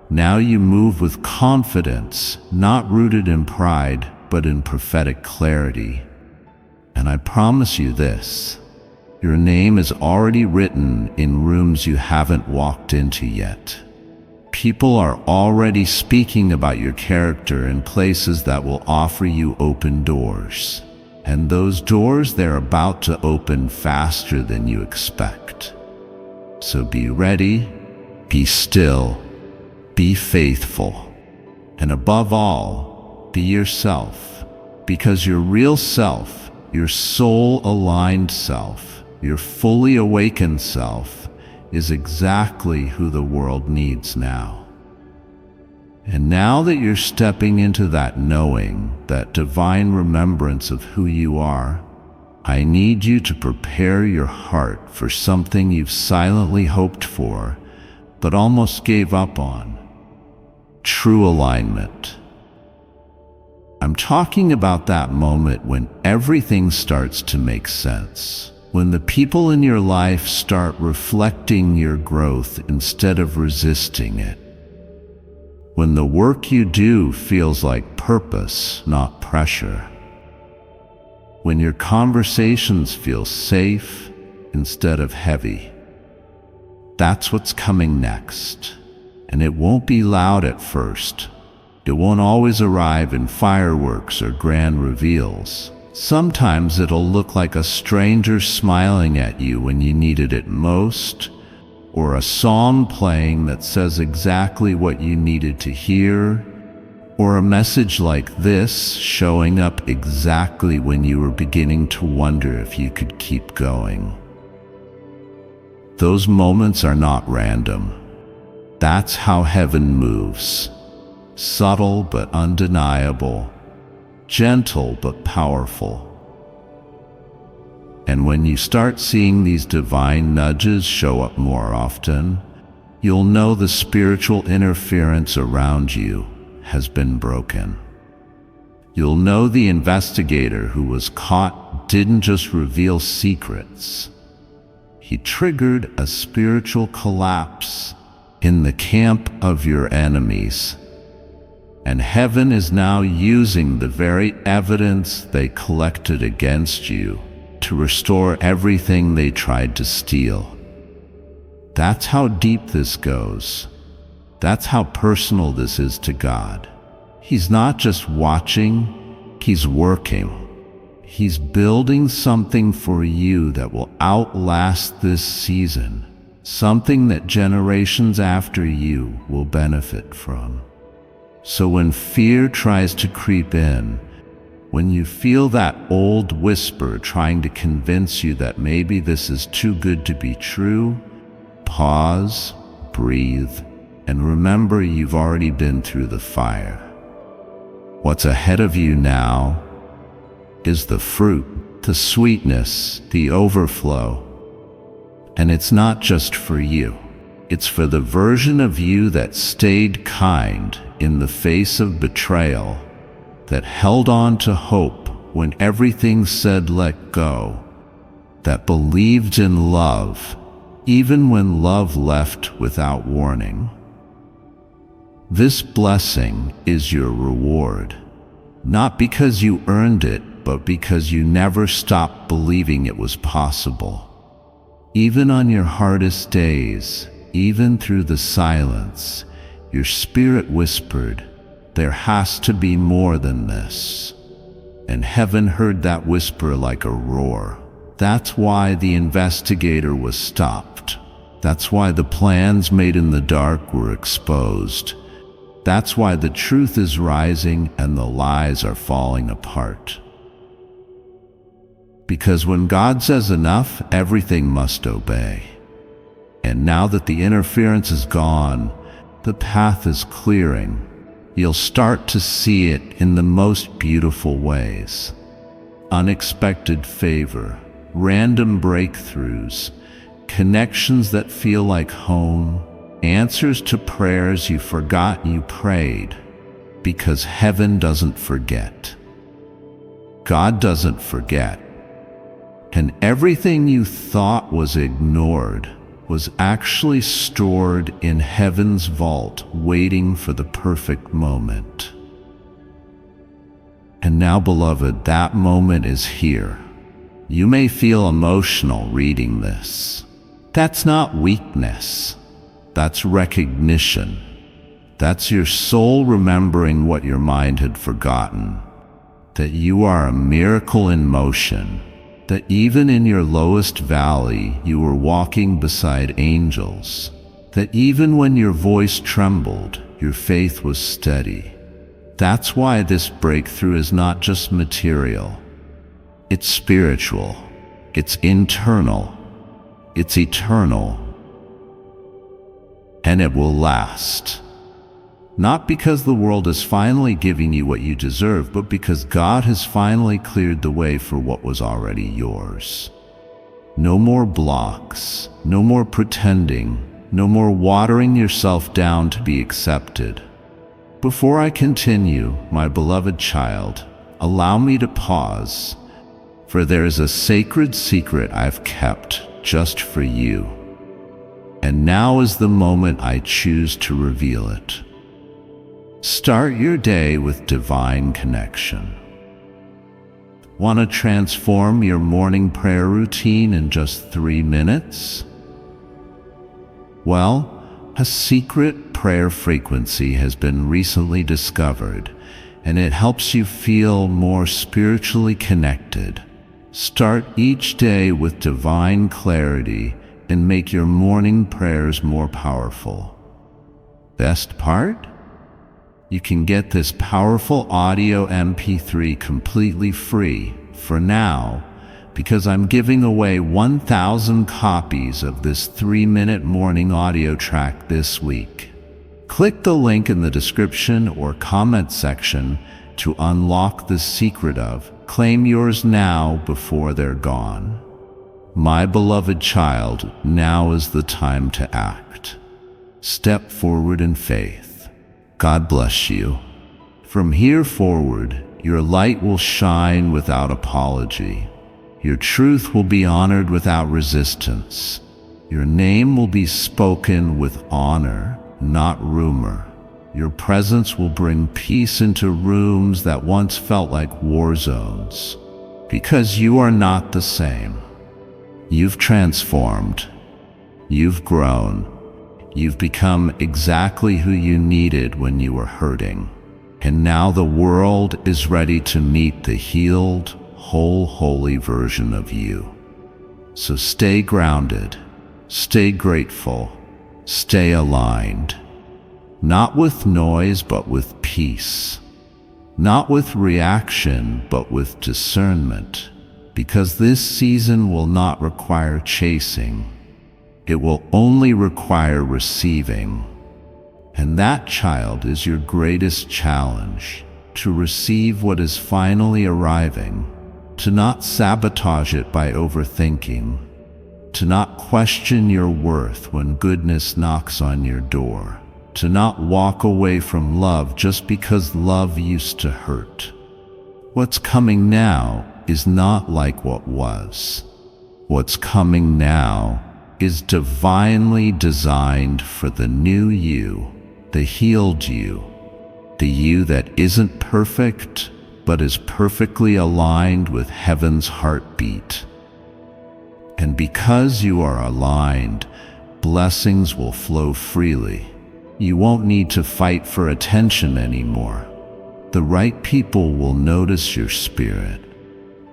Now you move with confidence, not rooted in pride, but in prophetic clarity. And I promise you this, your name is already written in rooms you haven't walked into yet. People are already speaking about your character in places that will offer you open doors. And those doors, they're about to open faster than you expect. So be ready, be still, be faithful, and above all, be yourself. Because your real self, your soul-aligned self, your fully awakened self, is exactly who the world needs now. And now that you're stepping into that knowing, that divine remembrance of who you are, I need you to prepare your heart for something you've silently hoped for, but almost gave up on. True alignment. I'm talking about that moment when everything starts to make sense. When the people in your life start reflecting your growth instead of resisting it. When the work you do feels like purpose, not pressure. When your conversations feel safe instead of heavy. That's what's coming next. And it won't be loud at first. It won't always arrive in fireworks or grand reveals. Sometimes it'll look like a stranger smiling at you when you needed it most, or a song playing that says exactly what you needed to hear, or a message like this showing up exactly when you were beginning to wonder if you could keep going. Those moments are not random. That's how heaven moves. Subtle but undeniable, gentle but powerful. And when you start seeing these divine nudges show up more often, you'll know the spiritual interference around you has been broken. You'll know the investigator who was caught didn't just reveal secrets. He triggered a spiritual collapse in the camp of your enemies. And heaven is now using the very evidence they collected against you to restore everything they tried to steal. That's how deep this goes. That's how personal this is to God. He's not just watching, He's working. He's building something for you that will outlast this season, something that generations after you will benefit from. So when fear tries to creep in, when you feel that old whisper trying to convince you that maybe this is too good to be true, pause, breathe, and remember you've already been through the fire. What's ahead of you now is the fruit, the sweetness, the overflow. And it's not just for you. It's for the version of you that stayed kind in the face of betrayal, that held on to hope when everything said let go, that believed in love even when love left without warning. This blessing is your reward, not because you earned it, but because you never stopped believing it was possible. Even on your hardest days, even through the silence, your spirit whispered, "There has to be more than this." And heaven heard that whisper like a roar. That's why the investigator was stopped. That's why the plans made in the dark were exposed. That's why the truth is rising and the lies are falling apart. Because when God says enough, everything must obey. And now that the interference is gone, the path is clearing. You'll start to see it in the most beautiful ways. Unexpected favor, random breakthroughs, connections that feel like home, answers to prayers you forgot you prayed. Because heaven doesn't forget. God doesn't forget. And everything you thought was ignored was actually stored in heaven's vault, waiting for the perfect moment. And now, beloved, that moment is here. You may feel emotional reading this. That's not weakness. That's recognition. That's your soul remembering what your mind had forgotten. That you are a miracle in motion. That even in your lowest valley, you were walking beside angels. That even when your voice trembled, your faith was steady. That's why this breakthrough is not just material. It's spiritual. It's internal. It's eternal. And it will last. Not because the world is finally giving you what you deserve, but because God has finally cleared the way for what was already yours. No more blocks, no more pretending, no more watering yourself down to be accepted. Before I continue, my beloved child, allow me to pause, for there is a sacred secret I've kept just for you. And now is the moment I choose to reveal it. Start your day with divine connection. Want to transform your morning prayer routine in just 3 minutes? Well, a secret prayer frequency has been recently discovered, and it helps you feel more spiritually connected. Start each day with divine clarity and make your morning prayers more powerful. Best part? You can get this powerful audio MP3 completely free for now, because I'm giving away 1,000 copies of this 3-minute morning audio track this week. Click the link in the description or comment section to unlock the secret of. Claim yours now before they're gone. My beloved child, now is the time to act. Step forward in faith. God bless you. From here forward, your light will shine without apology. Your truth will be honored without resistance. Your name will be spoken with honor, not rumor. Your presence will bring peace into rooms that once felt like war zones. Because you are not the same. You've transformed. You've grown. You've become exactly who you needed when you were hurting. And now the world is ready to meet the healed, whole, holy version of you. So stay grounded, stay grateful, stay aligned. Not with noise, but with peace. Not with reaction, but with discernment. Because this season will not require chasing. It will only require receiving. And that, child, is your greatest challenge, to receive what is finally arriving, to not sabotage it by overthinking, to not question your worth when goodness knocks on your door, to not walk away from love just because love used to hurt. What's coming now is not like what was. What's coming now is divinely designed for the new you, the healed you, the you that isn't perfect, but is perfectly aligned with heaven's heartbeat. And because you are aligned, blessings will flow freely. You won't need to fight for attention anymore. The right people will notice your spirit.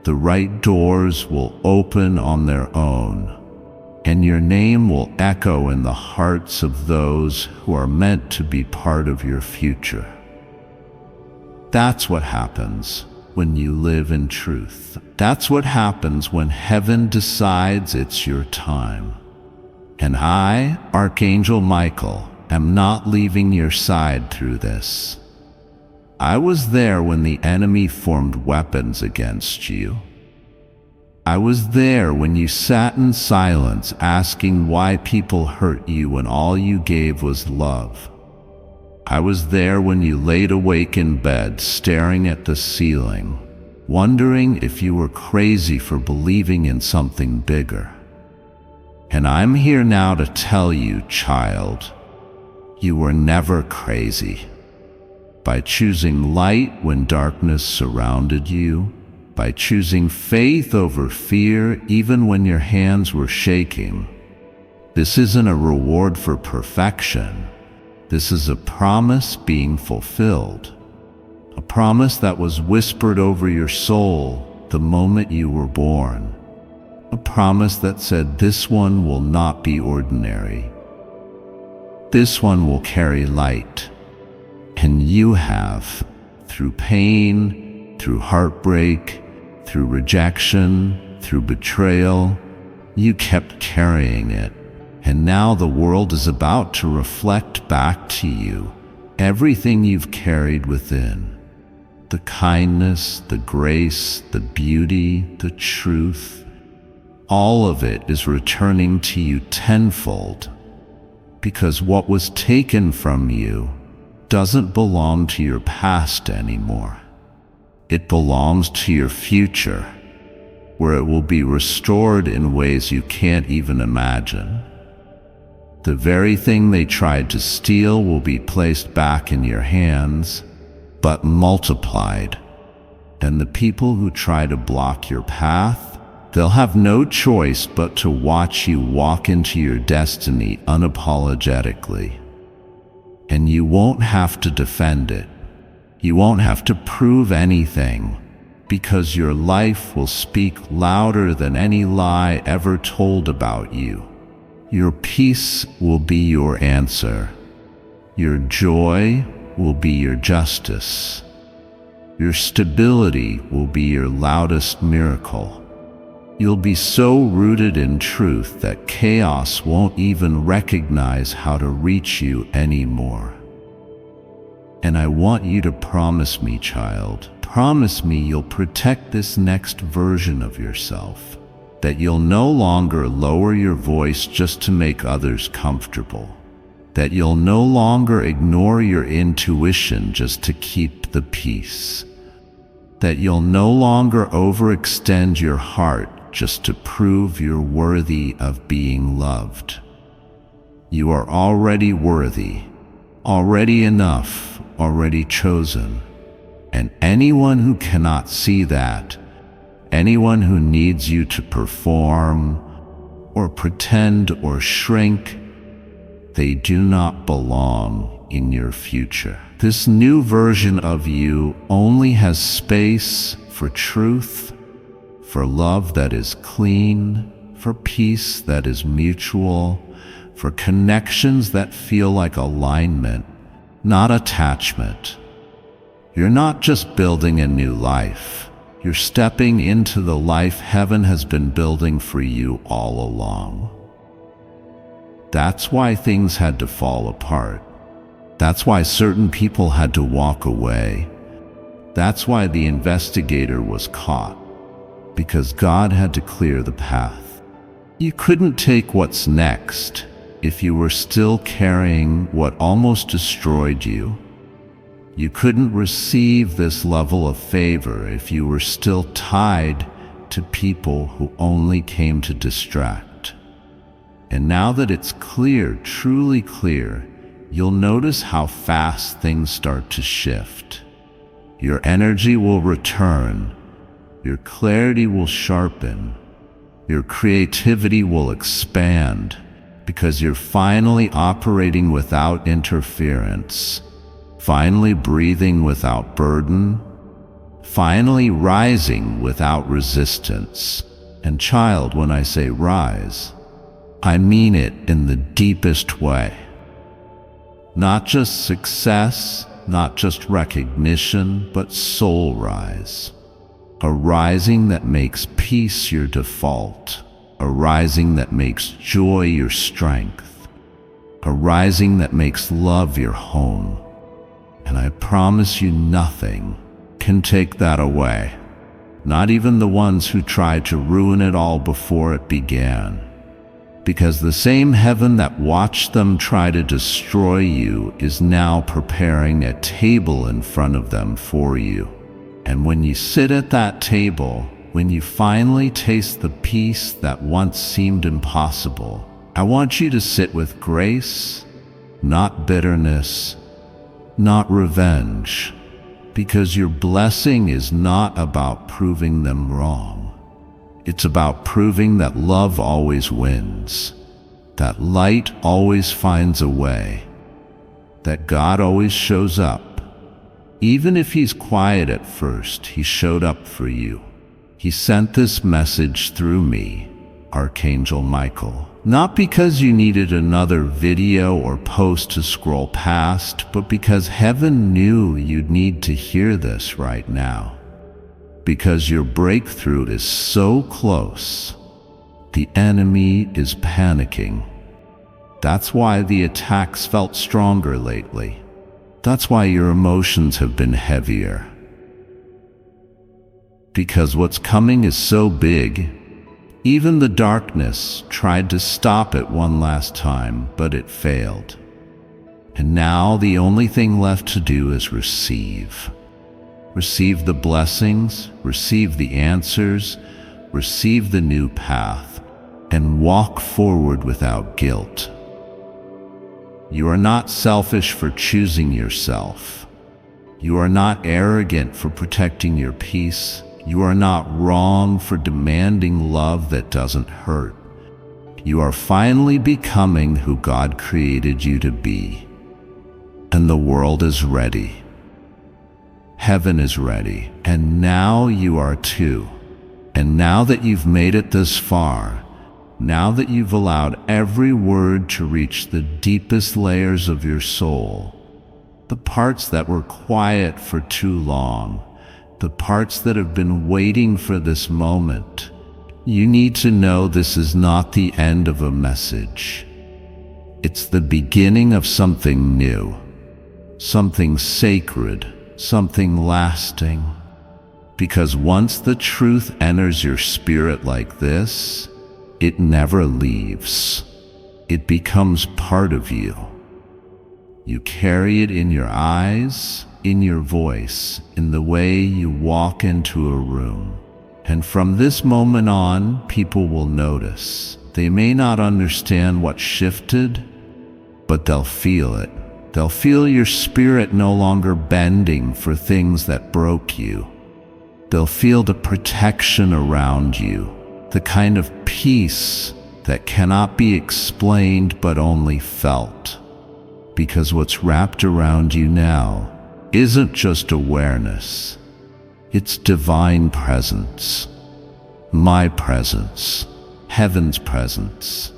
The right doors will open on their own, and your name will echo in the hearts of those who are meant to be part of your future. That's what happens when you live in truth. That's what happens when heaven decides it's your time. And I, Archangel Michael, am not leaving your side through this. I was there when the enemy formed weapons against you. I was there when you sat in silence asking why people hurt you when all you gave was love. I was there when you laid awake in bed staring at the ceiling, wondering if you were crazy for believing in something bigger. And I'm here now to tell you, child, you were never crazy. By choosing light when darkness surrounded you, by choosing faith over fear even when your hands were shaking. This isn't a reward for perfection. This is a promise being fulfilled. A promise that was whispered over your soul the moment you were born. A promise that said, this one will not be ordinary. This one will carry light. And you have, through pain, through heartbreak, through rejection, through betrayal, you kept carrying it. And now the world is about to reflect back to you everything you've carried within. The kindness, the grace, the beauty, the truth, all of it is returning to you tenfold. Because what was taken from you doesn't belong to your past anymore. It belongs to your future, where it will be restored in ways you can't even imagine. The very thing they tried to steal will be placed back in your hands, but multiplied. And the people who try to block your path, they'll have no choice but to watch you walk into your destiny unapologetically. And you won't have to defend it. You won't have to prove anything, because your life will speak louder than any lie ever told about you. Your peace will be your answer. Your joy will be your justice. Your stability will be your loudest miracle. You'll be so rooted in truth that chaos won't even recognize how to reach you anymore. And I want you to promise me, child, promise me you'll protect this next version of yourself, that you'll no longer lower your voice just to make others comfortable, that you'll no longer ignore your intuition just to keep the peace, that you'll no longer overextend your heart just to prove you're worthy of being loved. You are already worthy, already enough, already chosen. And anyone who cannot see that, anyone who needs you to perform or pretend or shrink, they do not belong in your future. This new version of you only has space for truth, for love that is clean, for peace that is mutual, for connections that feel like alignment, not attachment. You're not just building a new life. You're stepping into the life heaven has been building for you all along. That's why things had to fall apart. That's why certain people had to walk away. That's why the investigator was caught. Because God had to clear the path. You couldn't take what's next if you were still carrying what almost destroyed you. You couldn't receive this level of favor if you were still tied to people who only came to distract. And now that it's clear, truly clear, you'll notice how fast things start to shift. Your energy will return, your clarity will sharpen, your creativity will expand, because you're finally operating without interference, finally breathing without burden, finally rising without resistance. And child, when I say rise, I mean it in the deepest way. Not just success, not just recognition, but soul rise. A rising that makes peace your default. A rising that makes joy your strength. A rising that makes love your home. And I promise you nothing can take that away. Not even the ones who tried to ruin it all before it began. Because the same heaven that watched them try to destroy you is now preparing a table in front of them for you. And when you sit at that table, when you finally taste the peace that once seemed impossible, I want you to sit with grace, not bitterness, not revenge, because your blessing is not about proving them wrong. It's about proving that love always wins, that light always finds a way, that God always shows up. Even if he's quiet at first, he showed up for you. He sent this message through me, Archangel Michael. Not because you needed another video or post to scroll past, but because heaven knew you'd need to hear this right now. Because your breakthrough is so close, the enemy is panicking. That's why the attacks felt stronger lately. That's why your emotions have been heavier. Because what's coming is so big, even the darkness tried to stop it one last time, but it failed. And now the only thing left to do is receive. Receive the blessings, receive the answers, receive the new path, and walk forward without guilt. You are not selfish for choosing yourself. You are not arrogant for protecting your peace. You are not wrong for demanding love that doesn't hurt. You are finally becoming who God created you to be. And the world is ready. Heaven is ready. And now you are too. And now that you've made it this far, now that you've allowed every word to reach the deepest layers of your soul, the parts that were quiet for too long, the parts that have been waiting for this moment, you need to know this is not the end of a message. It's the beginning of something new, something sacred, something lasting. Because once the truth enters your spirit like this, it never leaves. It becomes part of you. You carry it in your eyes, in your voice, in the way you walk into a room. And from this moment on, people will notice. They may not understand what shifted, but they'll feel it. They'll feel your spirit no longer bending for things that broke you. They'll feel the protection around you, the kind of peace that cannot be explained but only felt. Because what's wrapped around you now isn't just awareness, it's divine presence, my presence, heaven's presence.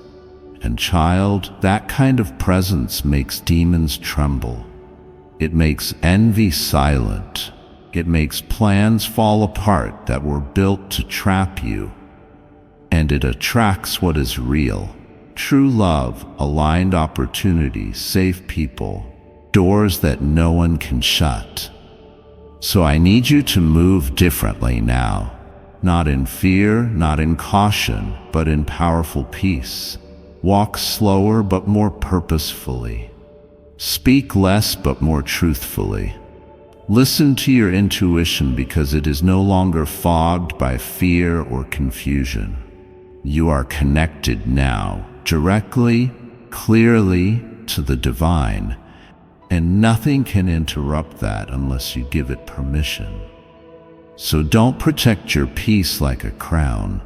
And child, that kind of presence makes demons tremble. It makes envy silent. It makes plans fall apart that were built to trap you. And it attracts what is real. True love, aligned opportunity, safe people, doors that no one can shut. So I need you to move differently now. not in fear, not in caution, but in powerful peace. Walk slower but more purposefully. Speak less but more truthfully. Listen to your intuition because it is no longer fogged by fear or confusion. You are connected now, directly, clearly to the divine, and nothing can interrupt that unless you give it permission. So don't protect your peace like a crown.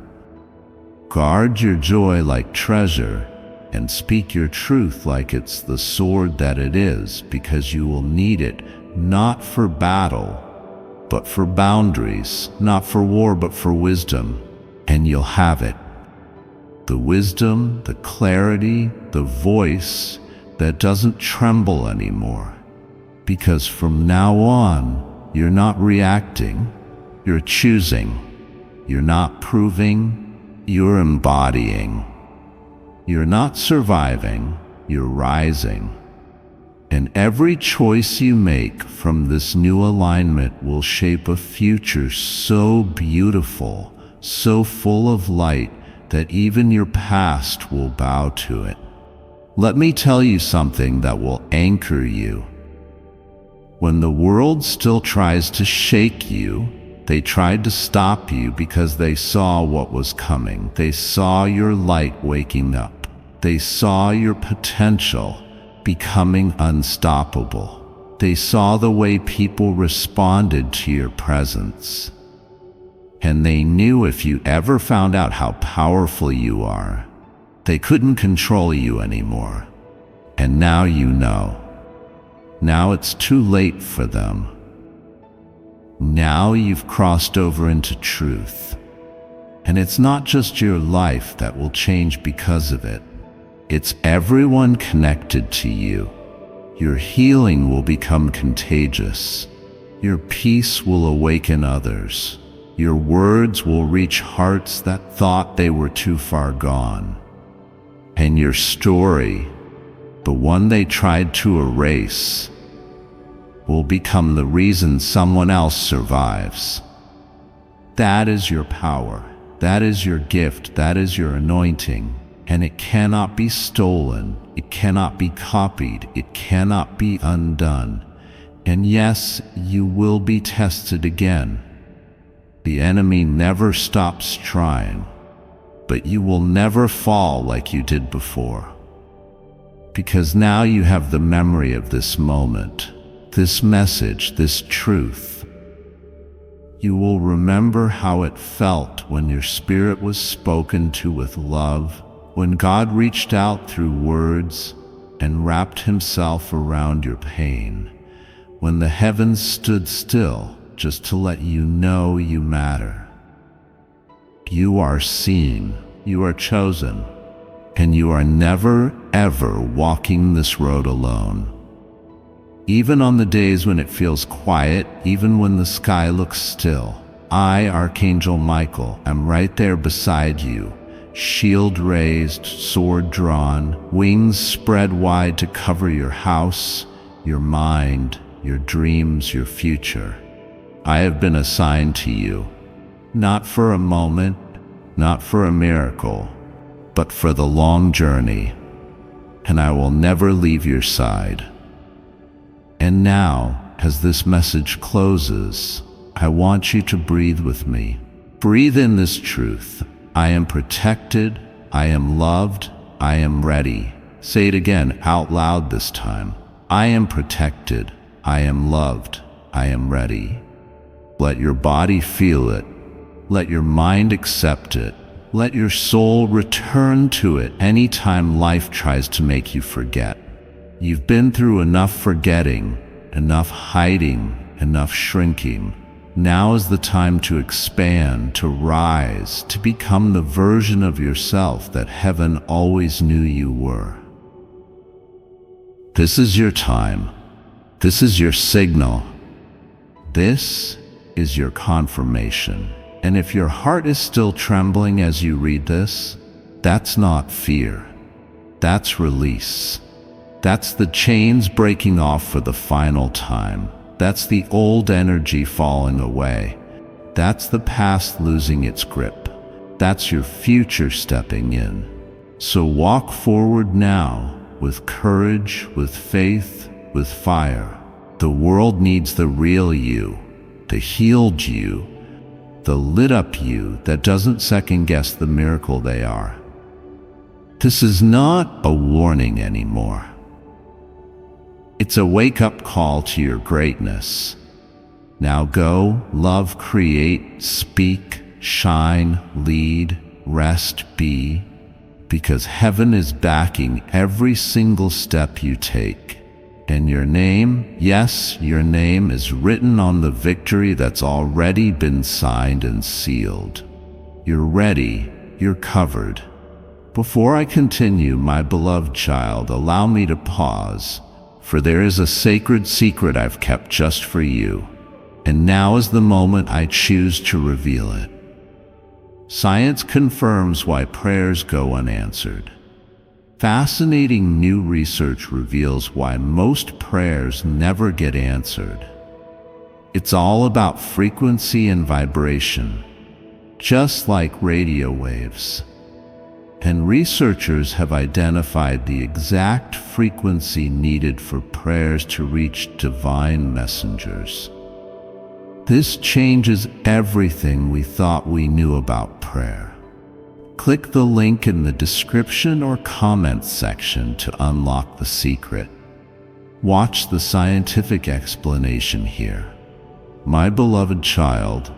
Guard your joy like treasure, and speak your truth like it's the sword that it is, because you will need it, not for battle, but for boundaries, not for war, but for wisdom, and you'll have it. The wisdom, the clarity, the voice that doesn't tremble anymore. Because from now on, you're not reacting, you're choosing. You're not proving, you're embodying. You're not surviving, you're rising. And every choice you make from this new alignment will shape a future so beautiful, so full of light, that even your past will bow to it. Let me tell you something that will anchor you. When the world still tries to shake you, they tried to stop you because they saw what was coming. They saw your light waking up. They saw your potential becoming unstoppable. They saw the way people responded to your presence. And they knew if you ever found out how powerful you are, they couldn't control you anymore. And now you know. Now it's too late for them. Now you've crossed over into truth. And it's not just your life that will change because of it. It's everyone connected to you. Your healing will become contagious. Your peace will awaken others. Your words will reach hearts that thought they were too far gone. And your story, the one they tried to erase, will become the reason someone else survives. That is your power. That is your gift. That is your anointing. And it cannot be stolen. It cannot be copied. It cannot be undone. And yes, you will be tested again. The enemy never stops trying, but you will never fall like you did before. Because now you have the memory of this moment, this message, this truth. You will remember how it felt when your spirit was spoken to with love, when God reached out through words and wrapped himself around your pain, when the heavens stood still just to let you know you matter. You are seen, you are chosen, and you are never, ever walking this road alone. Even on the days when it feels quiet, even when the sky looks still, I, Archangel Michael, am right there beside you, shield raised, sword drawn, wings spread wide to cover your house, your mind, your dreams, your future. I have been assigned to you, not for a moment, not for a miracle, but for the long journey, and I will never leave your side. And now, as this message closes, I want you to breathe with me. Breathe in this truth. I am protected, I am loved, I am ready. Say it again out loud this time. I am protected, I am loved, I am ready. Let your body feel it. Let your mind accept it. Let your soul return to it anytime life tries to make you forget. You've been through enough forgetting, enough hiding, enough shrinking. Now is the time to expand, to rise, to become the version of yourself that heaven always knew you were. This is your time. This is your signal. This is your confirmation. And if your heart is still trembling as you read this, that's not fear. That's release. That's the chains breaking off for the final time. That's the old energy falling away. That's the past losing its grip. That's your future stepping in. So walk forward now, with courage, with faith, with fire. The world needs the real you, the healed you, the lit up you that doesn't second guess the miracle they are. This is not a warning anymore. It's a wake-up call to your greatness. Now go, love, create, speak, shine, lead, rest, be, because heaven is backing every single step you take. And your name, yes, your name is written on the victory that's already been signed and sealed. You're ready, you're covered. Before I continue, my beloved child, allow me to pause, for there is a sacred secret I've kept just for you, and now is the moment I choose to reveal it. Science confirms why prayers go unanswered. Fascinating new research reveals why most prayers never get answered. It's all about frequency and vibration, just like radio waves. And researchers have identified the exact frequency needed for prayers to reach divine messengers. This changes everything we thought we knew about prayer. Click the link in the description or comments section to unlock the secret. Watch the scientific explanation here. My beloved child,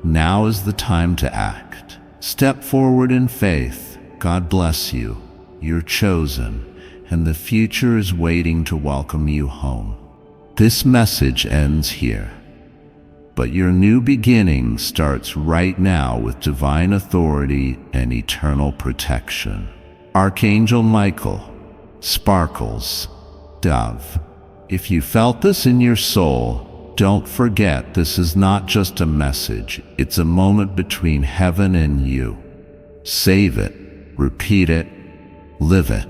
now is the time to act. Step forward in faith. God bless you. You're chosen, and the future is waiting to welcome you home. This message ends here. But your new beginning starts right now with divine authority and eternal protection. Archangel Michael, sparkles, dove. If you felt this in your soul, don't forget this is not just a message, it's a moment between heaven and you. Save it, repeat it, live it.